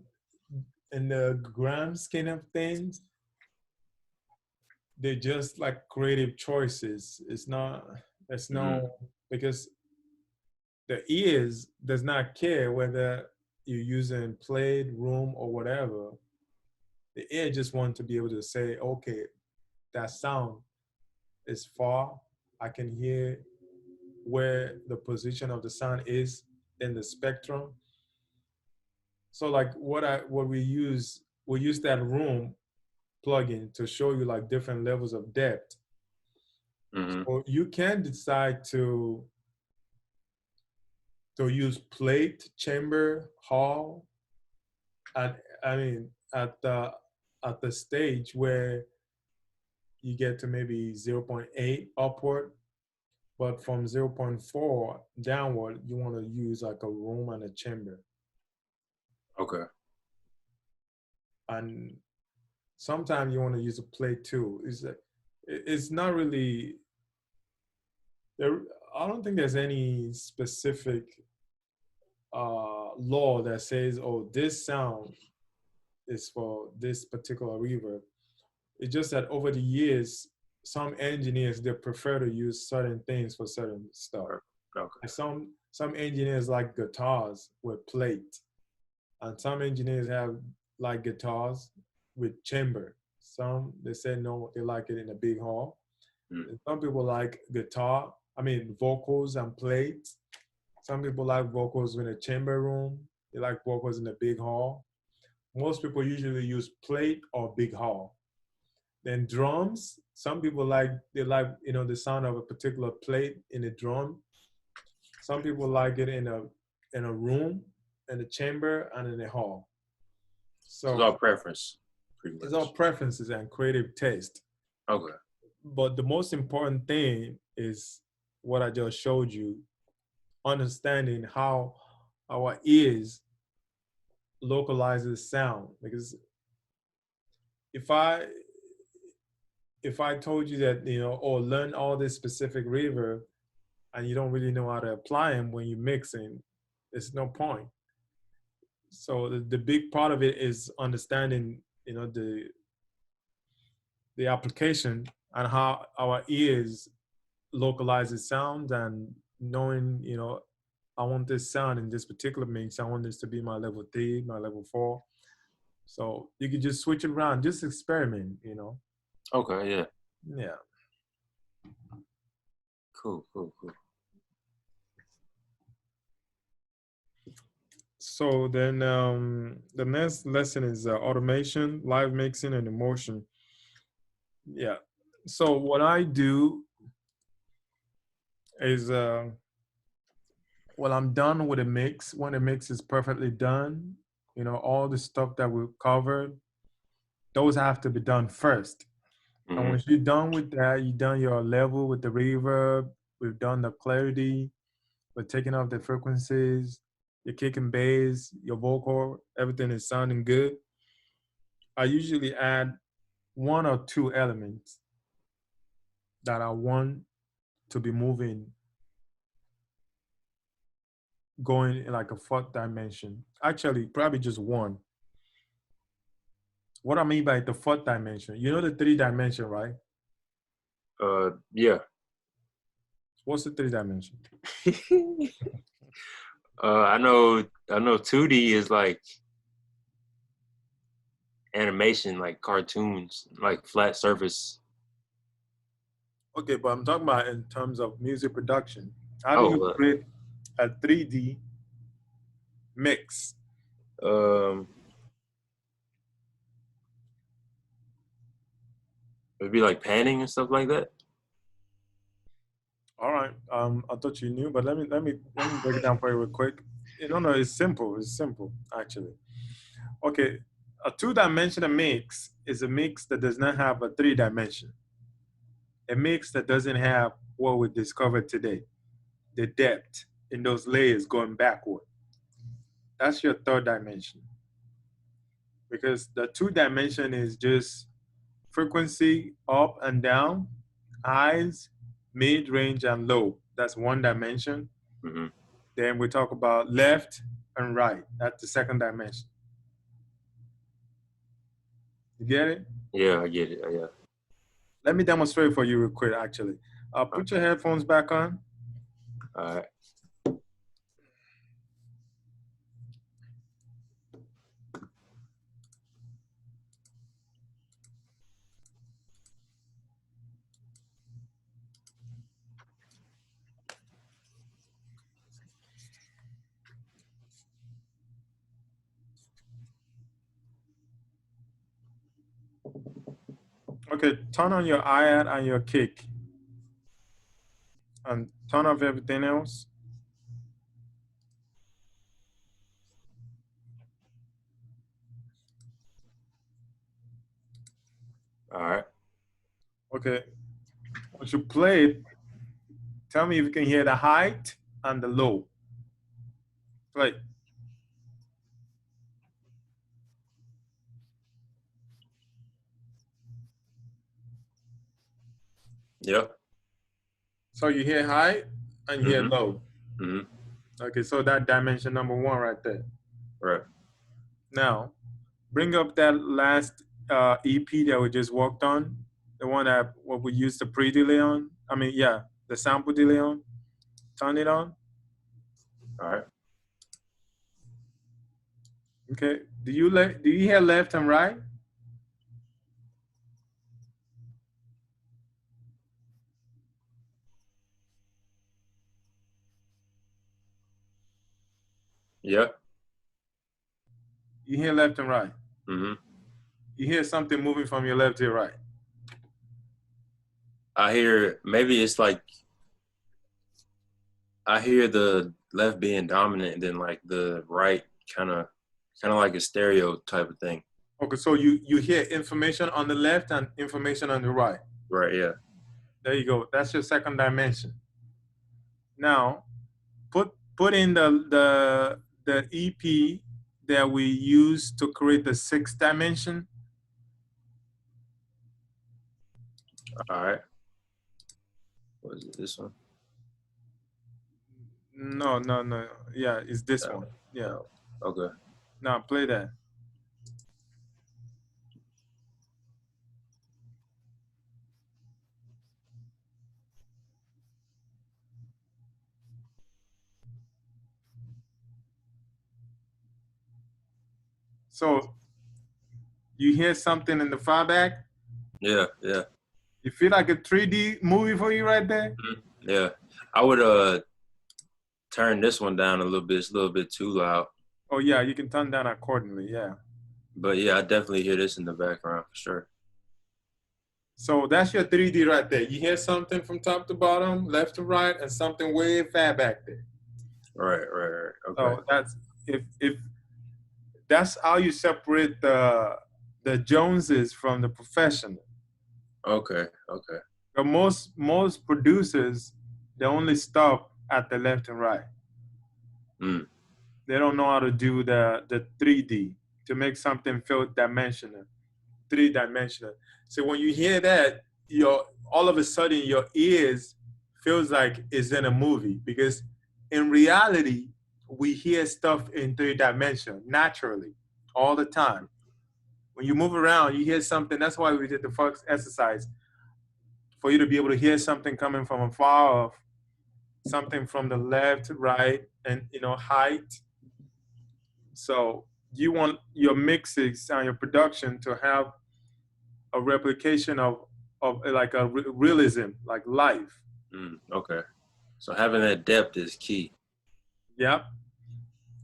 in the grand scheme of things, they're just like creative choices. It's not. It's Mm-hmm. no because the ears does not care whether you're using plate, room, or whatever. The ear just wants to be able to say, okay, that sound is far, I can hear where the position of the sound is in the spectrum. So like what we use that room plugin to show you like different levels of depth. Mm-hmm. So you can decide to use plate, chamber, hall, and I mean at the stage where you get to maybe 0.8 upward, but from 0.4 downward, you want to use like a room and a chamber. Okay. And sometimes you want to use a plate too. It's not really there. I don't think there's any specific law that says, oh, this sound is for this particular reverb. It's just that over the years, some engineers they prefer to use certain things for certain stuff. Okay. Some engineers like guitars with plate, and some engineers have like guitars with chamber. Some they say no, they like it in a big hall. Mm. And some people like vocals and plate. Some people like vocals in a chamber room. They like vocals in a big hall. Most people usually use plate or big hall. Then drums, some people they like the sound of a particular plate in a drum. Some people like it in a room, in a chamber, and in a hall. So it's So all preference, pretty much. it's all preferences and creative taste. Okay. But the most important thing is what I just showed you, understanding how our ears localizes sound. Because if I told you that, or learn all this specific reverb and you don't really know how to apply them when you're mixing, there's no point. So the big part of it is understanding, the application and how our ears localizes sound, and knowing, I want this sound in this particular mix. I want this to be my level 3, my level 4. So you can just switch it around, just experiment. Okay. Yeah. Yeah. Cool. So then the next lesson is automation, live mixing, and emotion. Yeah. So what I do is when I'm done with a mix, when the mix is perfectly done, all the stuff that we covered, those have to be done first. And Mm-hmm. once you're done with that, you've done your level with the reverb, we've done the clarity, we're taking off the frequencies, your kick and bass, your vocal, everything is sounding good. I usually add one or two elements that I want to be moving, going in like a fourth dimension. Actually, probably just one. What I mean by the fourth dimension, the 3 dimension, right? Yeah. What's the 3 dimension? I know 2D is like animation, like cartoons, like flat surface. Okay, but I'm talking about in terms of music production. How do you Oh, create a 3D mix? um, it'd be like panning and stuff like that. All right. I thought you knew, but let me break it down for you real quick. No, it's simple. It's simple, actually. Okay, a 2 dimensional mix is a mix that does not have a 3 dimension. A mix that doesn't have what we discovered today, the depth in those layers going backward. That's your third dimension. Because the 2 dimension is just frequency up and down, highs, mid range, and low. That's 1 dimension. Mm-hmm. Then we talk about left and right. That's the second dimension. You get it? Yeah, I get it. Yeah. Let me demonstrate for you real quick, actually. All Put your headphones back on. right. Okay, turn on your hi-hat and your kick. And turn off everything else. All right. Okay, once you play it, tell me if you can hear the height and the low. Play. Yep. So you hear high and you hear Mm-hmm. low. Mm-hmm. Okay, so that dimension number one right there. Right. Now, bring up that last EP that we just worked on, the one that what we used the pre-delay on. I mean, yeah, the sample delay on. Turn it on. All right. Okay. Do you hear left and right? Yep. You hear left and right. Mm-hmm. You hear something moving from your left to your right. I hear maybe it's like I hear the left being dominant and then like the right kind of like a stereo type of thing. Okay, so you hear information on the left and information on the right. Right. Yeah. There you go. That's your second dimension. Now, put in the EP that we use to create the sixth dimension. All right. What is it? This one? No, no, no. Yeah, it's this Oh, one. Yeah. oh, okay. Now play that. So you hear something in the far back. Yeah. Yeah. You feel like a 3D movie for you right there. Mhm. Yeah. I would turn this one down a little bit. It's a little bit too loud. Oh yeah, you can turn down accordingly. Yeah. But yeah, I definitely hear this in the background for sure. So that's your 3D right there. You hear something from top to bottom, left to right, and something way far back there. Right. Right. Right. Okay. So that's if that's how you separate the Joneses from the professional. Okay. Okay. But most producers they only stop at the left and right. Mm. They don't know how to do the 3D to make something feel dimensional, 3 dimensional. So when you hear that, your all of a sudden your ears feels like it's in a movie because in reality we hear stuff in 3 dimension naturally all the time. When you move around, you hear something. That's why we did the first exercise for you to be able to hear something coming from afar off, something from the left, right, and height. So you want your mixes and your production to have a replication of like a realism, like life. Mm. Okay. So having that depth is key. Yep.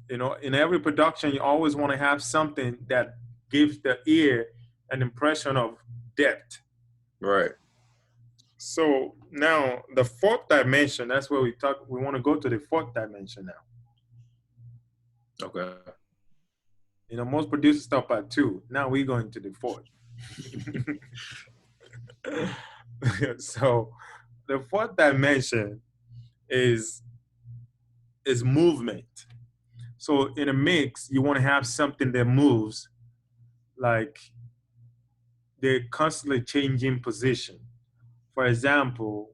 In every production, you always want to have something that gives the ear an impression of depth. Right. So now the fourth dimension, that's where we want to go to the fourth dimension now. Okay. Most producers stop at 2. Now we're going to the fourth. So the fourth dimension is movement. So in a mix, you want to have something that moves, like they're constantly changing position. For example,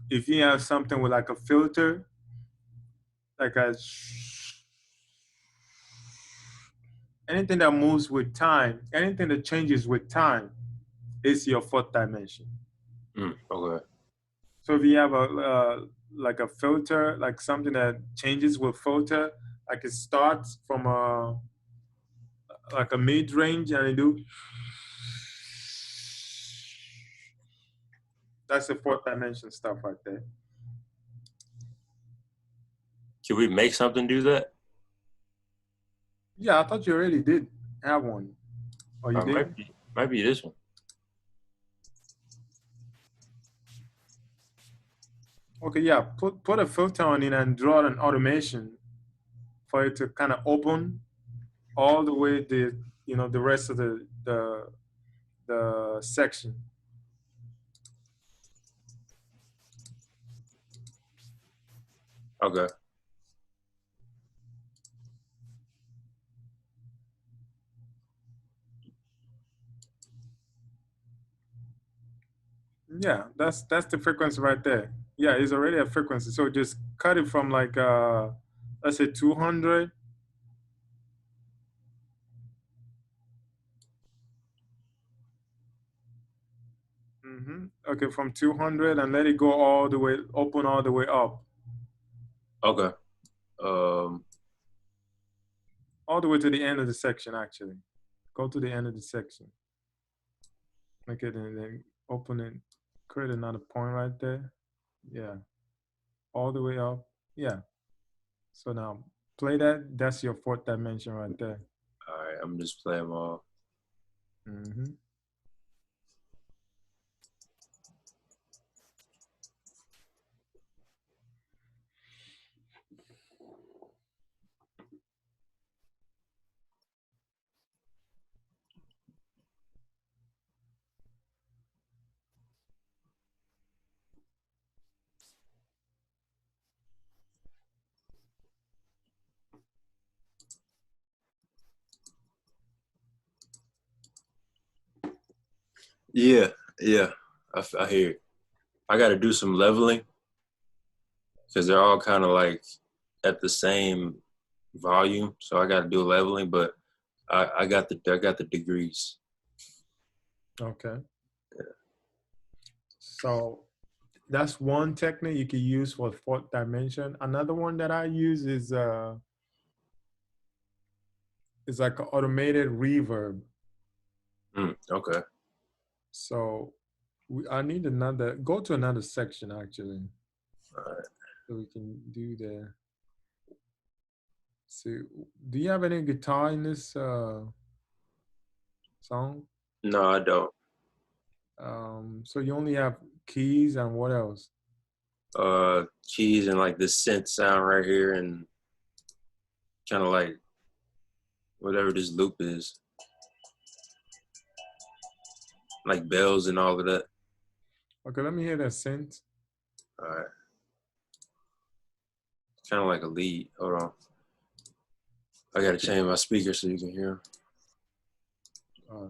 if you have something with like a filter, like anything that moves with time, anything that changes with time is your fourth dimension. Mm. Okay. So if you have like a filter, like something that changes with filter, like it starts from like a mid range and it do. That's the fourth dimension stuff right there. Can we make something do that? Yeah, I thought you already did have one. Oh, you did? Might be this one. Okay, yeah, put a filter on it and draw an automation for it to kind of open all the way the rest of the section. Okay. Yeah, that's the frequency right there. Yeah, it's already a frequency. So just cut it from like let's say 200. Okay, from 200 and let it go all the way open all the way up, Okay. Um. all the way to the end of the section. Actually, go to the end of the section. Okay, then open it, create another point right there. Yeah, all the way up. Yeah. So now play that. That's your fourth dimension right there. All right. I'm just playing them all. hmm Yeah. Yeah. I hear it. I got to do some leveling because they're all kind of like at the same volume. So I got to do leveling, but I got the degrees. Okay. So that's one technique you can use for fourth dimension. Another one that I use is like an automated reverb. Okay. So I need another. Go to another section actually, All right. so we can do the. See, do you have any guitar in this song? No, I don't. So you only have keys and what else? Keys and like this synth sound right here and kind of like whatever this loop is, like bells and all of that. Okay, let me hear that synth. All right. Kind of like a lead. Hold on. I got to change my speaker so you can hear 'em. Uh,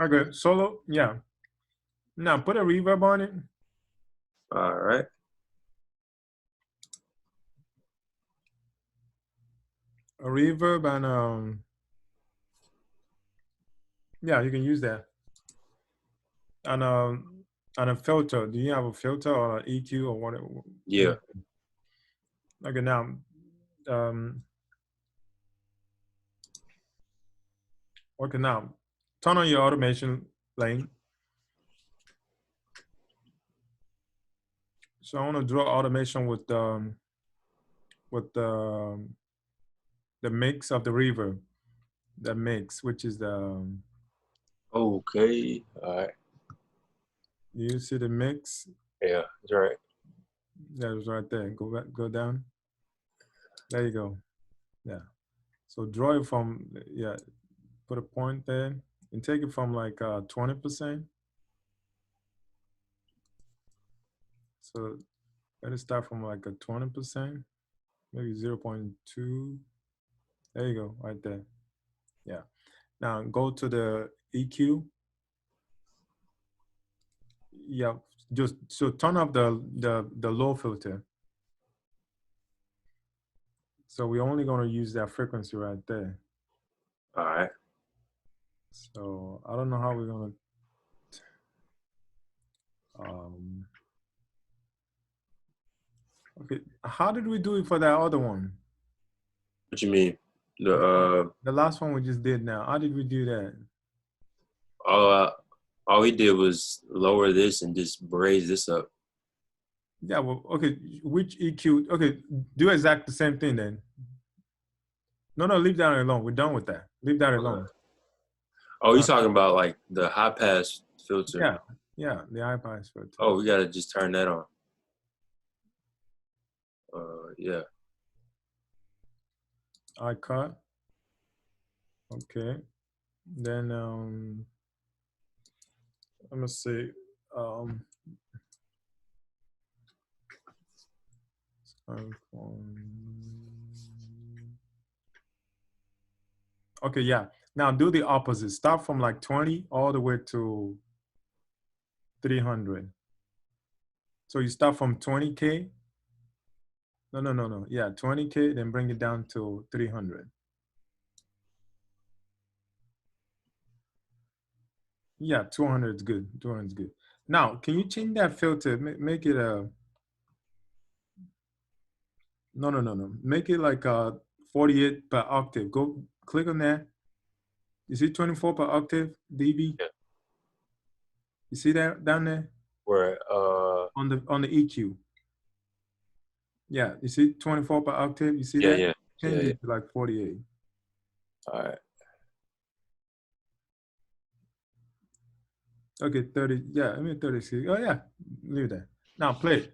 okay, solo. Yeah. Now put a reverb on it. All right. A reverb and yeah, you can use that. And a filter. Do you have a filter or an EQ or what? Yeah. Okay, now um okay, now turn on your automation lane. So I want to draw automation with the mix of the reverb, the mix, which is Okay. All right. you see the mix? Yeah, that's right. That was right there. Go back, go down. There you go. Yeah. So draw it from, yeah, put a point there and take it from like 20%. So let it start from like a 20%, maybe 0.2. There you go, right there. Yeah. Now go to the EQ. Yeah, just so turn off the low filter. So we're only going to use that frequency right there. All right. So I don't know how we're going to. Okay, how did we do it for that other one? you mean? The The last one we just did now. How did we do that? all he did was lower this and just raise this up. Yeah, well, okay. Which EQ? Okay, do exact the same thing then. No, leave that alone. We're done with that. Leave that alone. Oh, you're talking about like the high pass filter. Yeah, the high pass filter. Oh, we gotta just turn that on. Yeah. I cut. Okay. Then let me see. Okay, yeah. Now do the opposite. Start from like 20 all the way to 300. So you start from 20K. No. Yeah, 20K, then bring it down to 300. Yeah, 200 is good. 200 is good. Now, can you change that filter? Make it a no. Make it like a 48 per octave. Go click on that. You see 24 per octave, dB? Yeah. You see that down there? Where On the EQ. Yeah, you see 24 per octave? You see that? yeah. Change it to like 48. All right. Okay, 30. Yeah, I mean 36. Oh yeah, leave that. Now play it.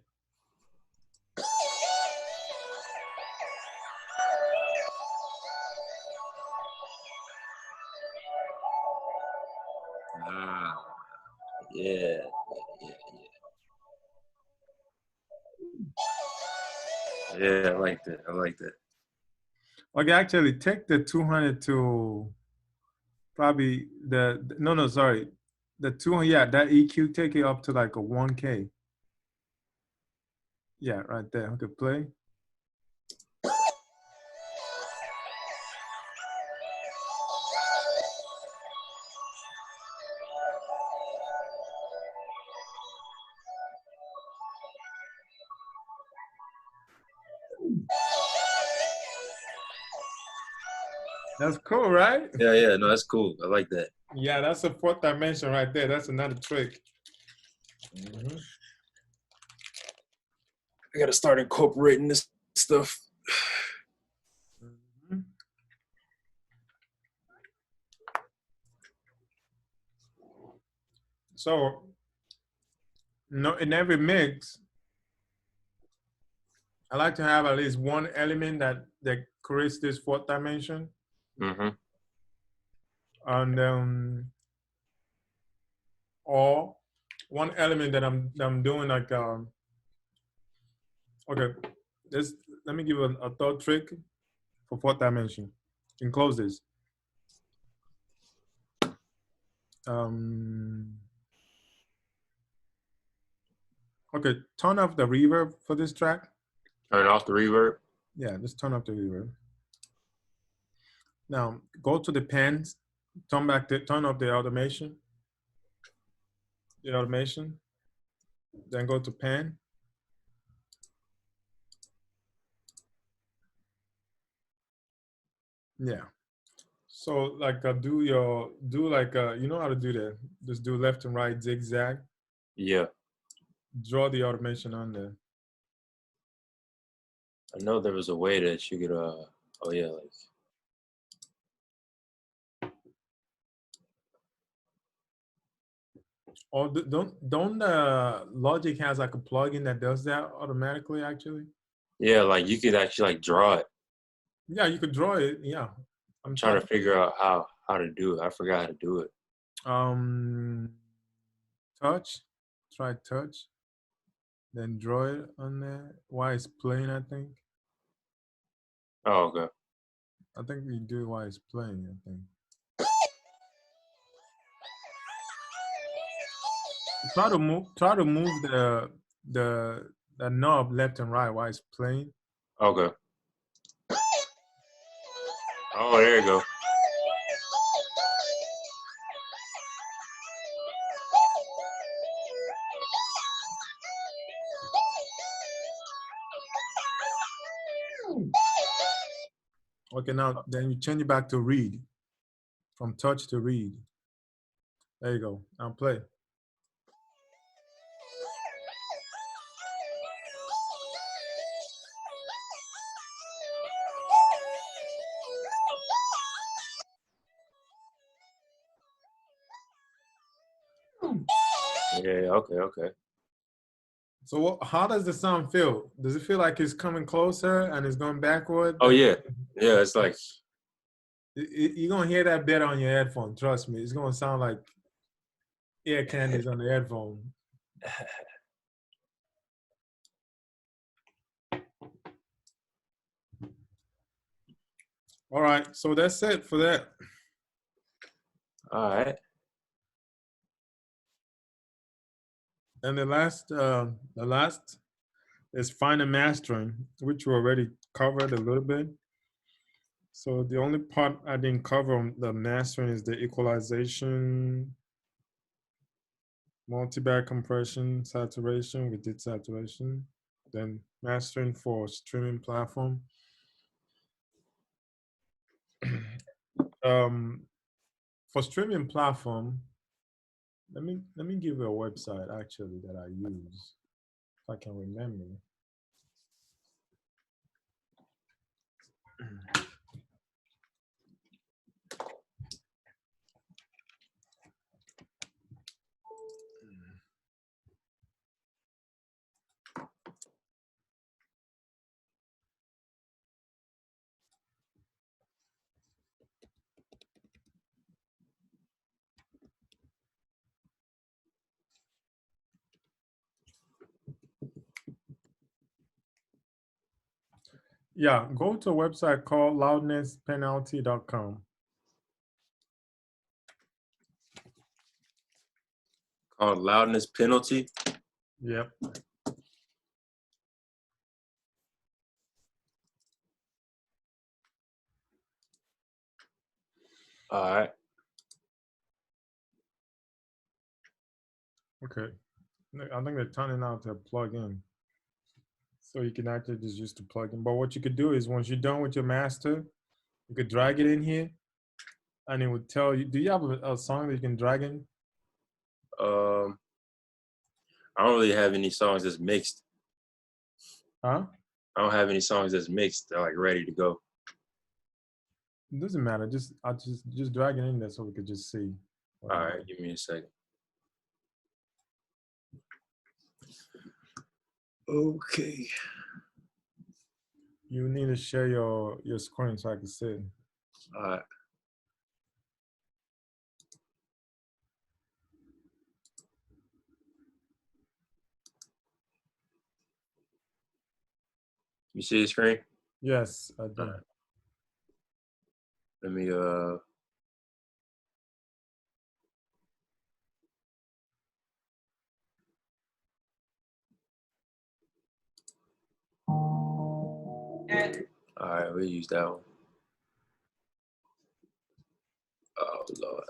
Yeah. Yeah, I like that. I like that. Okay, actually take the 200 to probably no, sorry. The 200, yeah, that EQ, take it up to like a 1K. Yeah, right there. Okay, play. That's cool, right? Yeah. No, that's cool. I like that. Yeah, that's a fourth dimension right there. That's another trick. I gotta start incorporating this stuff. So, no, in every mix, I like to have at least one element that creates this fourth dimension. And or one element that I'm doing like okay, let me give you a third trick for fourth dimension. You can close this. Okay, turn off the reverb for this track. Turn off the reverb. Yeah, just turn off the reverb. Now go to the pans, turn off the automation. Then go to pan. Yeah. So like do like you know how to do that. Just do left and right zigzag. Yeah. Draw the automation on there. I know there was a way that you could oh yeah, like Or don't Logic has like a plugin that does that automatically actually? yeah, like you could actually like draw it. Yeah, you could draw it. Yeah. I'm trying to figure out how to do it. I forgot how to do it. Touch. Try touch. Then draw it on there. While it's playing, I think. Oh, okay. I think you do it while it's playing, I think. Try to move the knob left and right while it's playing. Okay. Oh, there you go. Okay, now then you change it back to read, from touch to read. There you go. Now play. Yeah, okay, okay. So how does the sound feel? Does it feel like it's coming closer and it's going backward? Oh yeah. Yeah, it's like You're going to hear that better on your headphone. Trust me. It's going to sound like ear candies on the headphone. All right. So that's it for that. all right. And the last is fine and mastering, which we already covered a little bit. So the only part I didn't cover on the mastering is the equalization, multi-band compression, saturation. We did saturation. Then mastering for streaming platform. For streaming platform, let me give you a website actually that I use if I can remember. Yeah, go to a website called loudnesspenalty.com. Called loudness penalty. Yep. All right. Okay. I think they're turning out to plug in. So you can actually just use the plugin. But what you could do is once you're done with your master, you could drag it in here and it would tell you, do you have a song that you can drag in? Um I don't really have any songs that's mixed. Huh? I don't have any songs that's mixed. They're like ready to go. It doesn't matter. Just drag it in there so we could just see. All right, give me a second. Okay. You need to share your screen so I can see it. All right. You see the screen? Yes, I do. All right. Let me all right, we'll use that one. Oh Lord.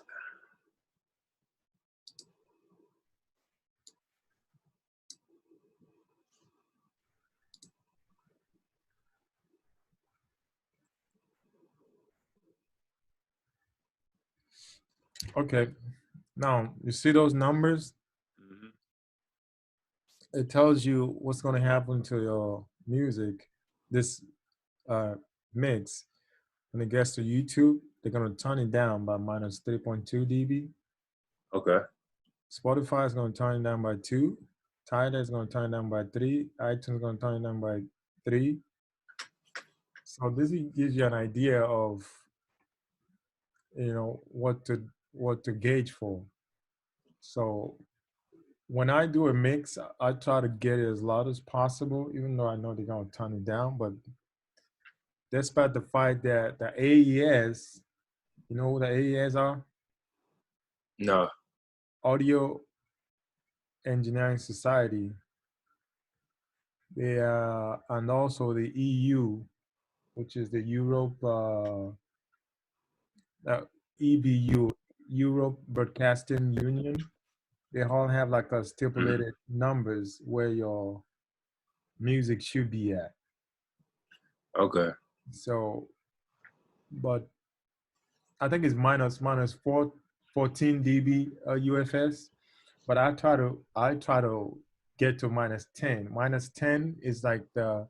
Okay. Now, you see those numbers? Mm-hmm. It tells you what's going to happen to your music, this mix. When it gets to YouTube, they're going to turn it down by minus 3.2 dB. Okay. Spotify is going to turn it down by 2. Tidal is going to turn it down by 3. iTunes is going to turn it down by 3. So this gives you an idea of, what to gauge for. So when I do a mix, I try to get it as loud as possible, even though I know they're going to turn it down. But despite the fact that the AES, you know who the AES are? No. Audio Engineering Society. They and also the EU, which is the Europe EBU, Europe Broadcasting Union. They all have like a stipulated numbers where your music should be at. Okay. So but I think it's minus 14 dB UFS. But I try to get to minus 10. Minus 10 is like the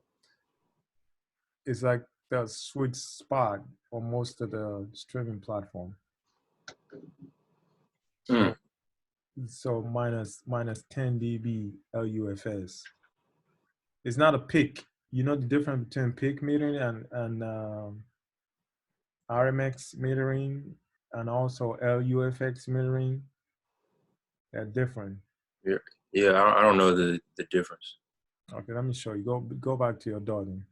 sweet spot for most of the streaming platform. Mm. So minus 10 dB LUFS. It's not a peak. You know the difference between peak metering and RMX metering and also LUFX metering. They're different. Yeah, yeah. I don't know the difference. Okay, let me show you. Go back to your daughter.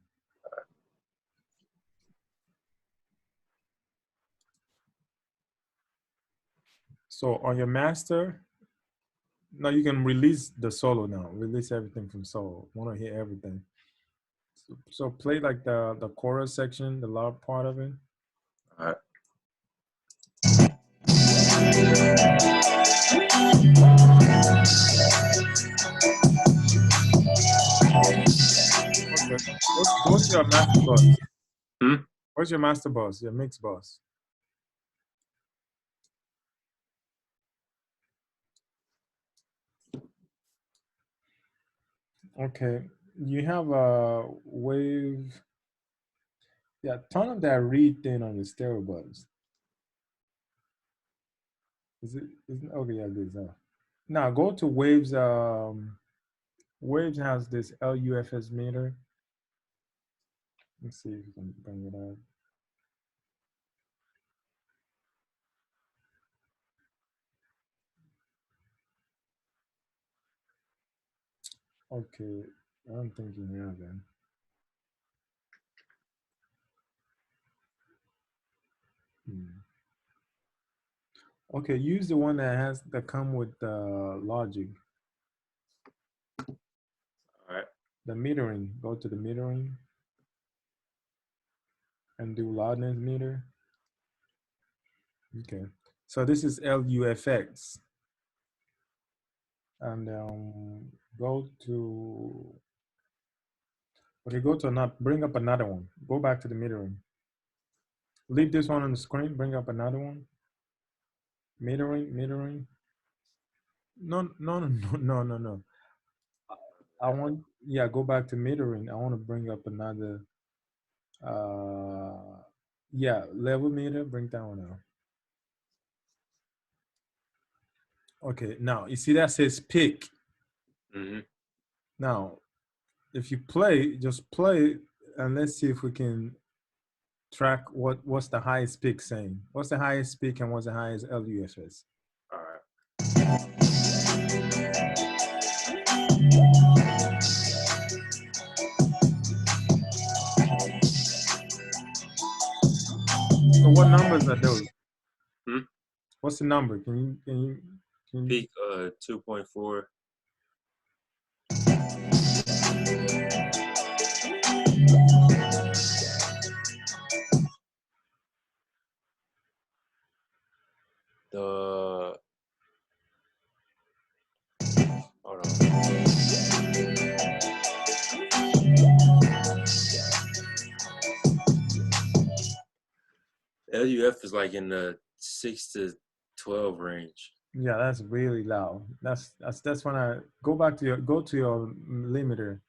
So on your master, now you can release the solo now. Release everything from solo. Want to hear everything. So play like the chorus section, the loud part of it. All right. Okay. Go to your master bus. Hmm? What's your master bus? Your mix bus. Okay. You have a wave. Yeah, turn on that read thing on the stereo bus. Is it? Okay, yeah, this. Now go to waves. Waves has this LUFS meter. Let's see if you can bring it up. Okay, I don't think you have that. Okay, use the one that come with logic. All right. The metering. Go to the metering and do loudness meter. Okay, so this is LUFX, and go to. Okay, go to another. Bring up another one. Go back to the metering. Leave this one on the screen. Bring up another one. Metering. No, no, no, no, no, no, no. I want, yeah, go back to metering. I want to bring up another, uh, yeah, level meter, bring that one out. Okay, now you see that says pick. Mm-hmm. Now, if you play, just play and let's see if we can track what's the highest pick saying. What's the highest pick and what's the highest LUFS? All right. So what numbers are those? Hmm? What's the number? Can you Peak 2.4. The hold on. LUF is like in the 6 to 12 range. Yeah, that's really loud. That's when I go back to your limiter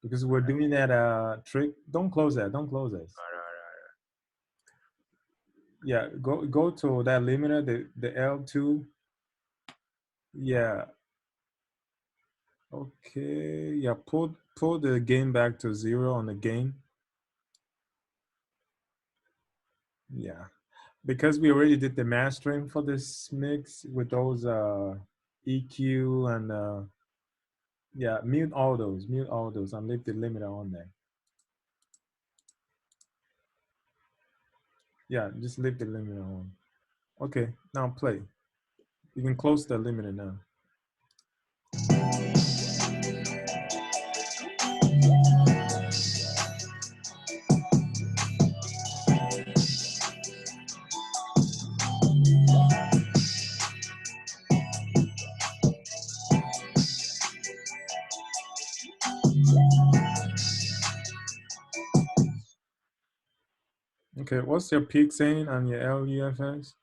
because we're doing that trick. Don't close that. Don't close this. All right. Yeah, go to that limiter, the L2. Yeah. Okay. Yeah, pull the gain back to 0 on the gain. Yeah. Because we already did the mastering for this mix with those EQ and yeah, mute all those and leave the limiter on there. Yeah, just leave the limiter on. Okay, now play. You can close the limiter now. Okay, what's your peak saying on your LUFS?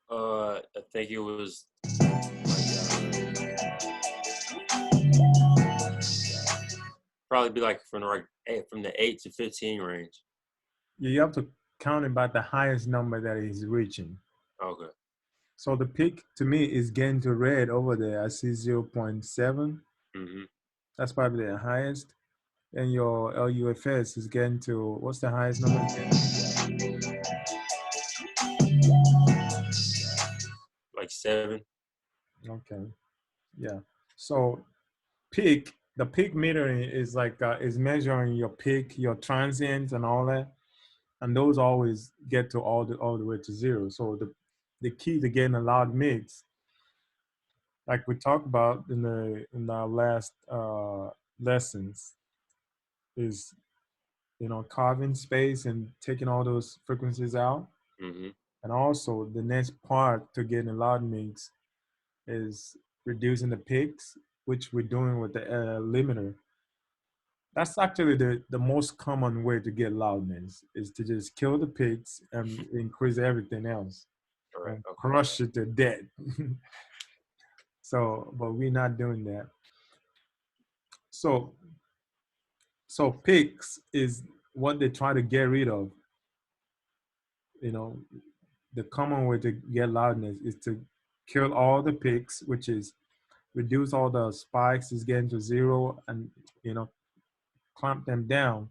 I think it was probably be like from the 8 to 15 range. You have to count it by the highest number that he's reaching. Okay. So the peak to me is getting to red over there. I see 0.7. Mm-hmm. That's probably the highest. And your LUFS is getting to, what's the highest number again? Like 7. Okay, yeah. So peak, the peak metering is like is measuring your peak, your transients, and all that, and those always get to all the way to zero. So the key to getting a loud mix, like we talked about in our last lessons, is carving space and taking all those frequencies out, Mm-hmm. and also the next part to getting a loud mix is reducing the peaks, which we're doing with the limiter. That's actually the most common way to get loudness is to just kill the pigs and increase everything else All right. and Okay. crush it to death. So, but we're not doing that. So, so pigs is what they try to get rid of. You know, the common way to get loudness is to kill all the pigs, which is reduce all the spikes, is getting to zero, and you know, clamp them down,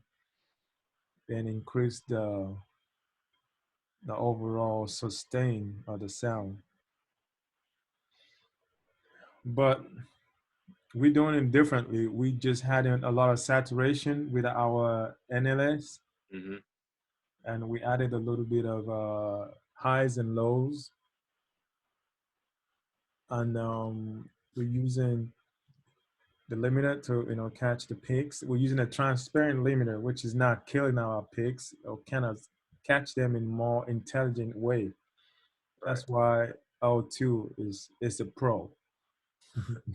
and increase the overall sustain of the sound. But we're doing it differently. We just had a lot of saturation with our NLS, Mm-hmm. and we added a little bit of highs and lows, and we're using the limiter to catch the peaks. We're using a transparent limiter, which is not killing our peaks or kind of catch them in more intelligent way. Right. That's why L2 is a pro.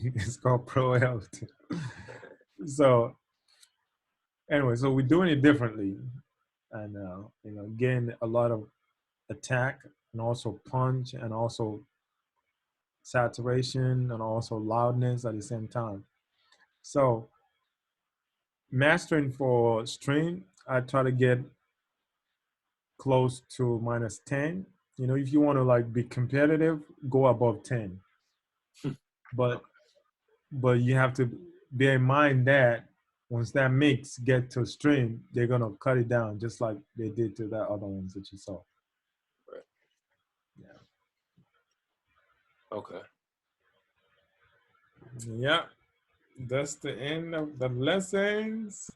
It's called Pro L2. So anyway, so we're doing it differently, and getting a lot of attack and also punch and also saturation and also loudness at the same time. So mastering for string, I try to get close to -10. If you want to like be competitive, go above 10. But Okay. but you have to bear in mind that once that mix get to string, they're gonna cut it down just like they did to that other ones that you saw. Right. Yeah. Okay. Yeah. That's the end of the lessons.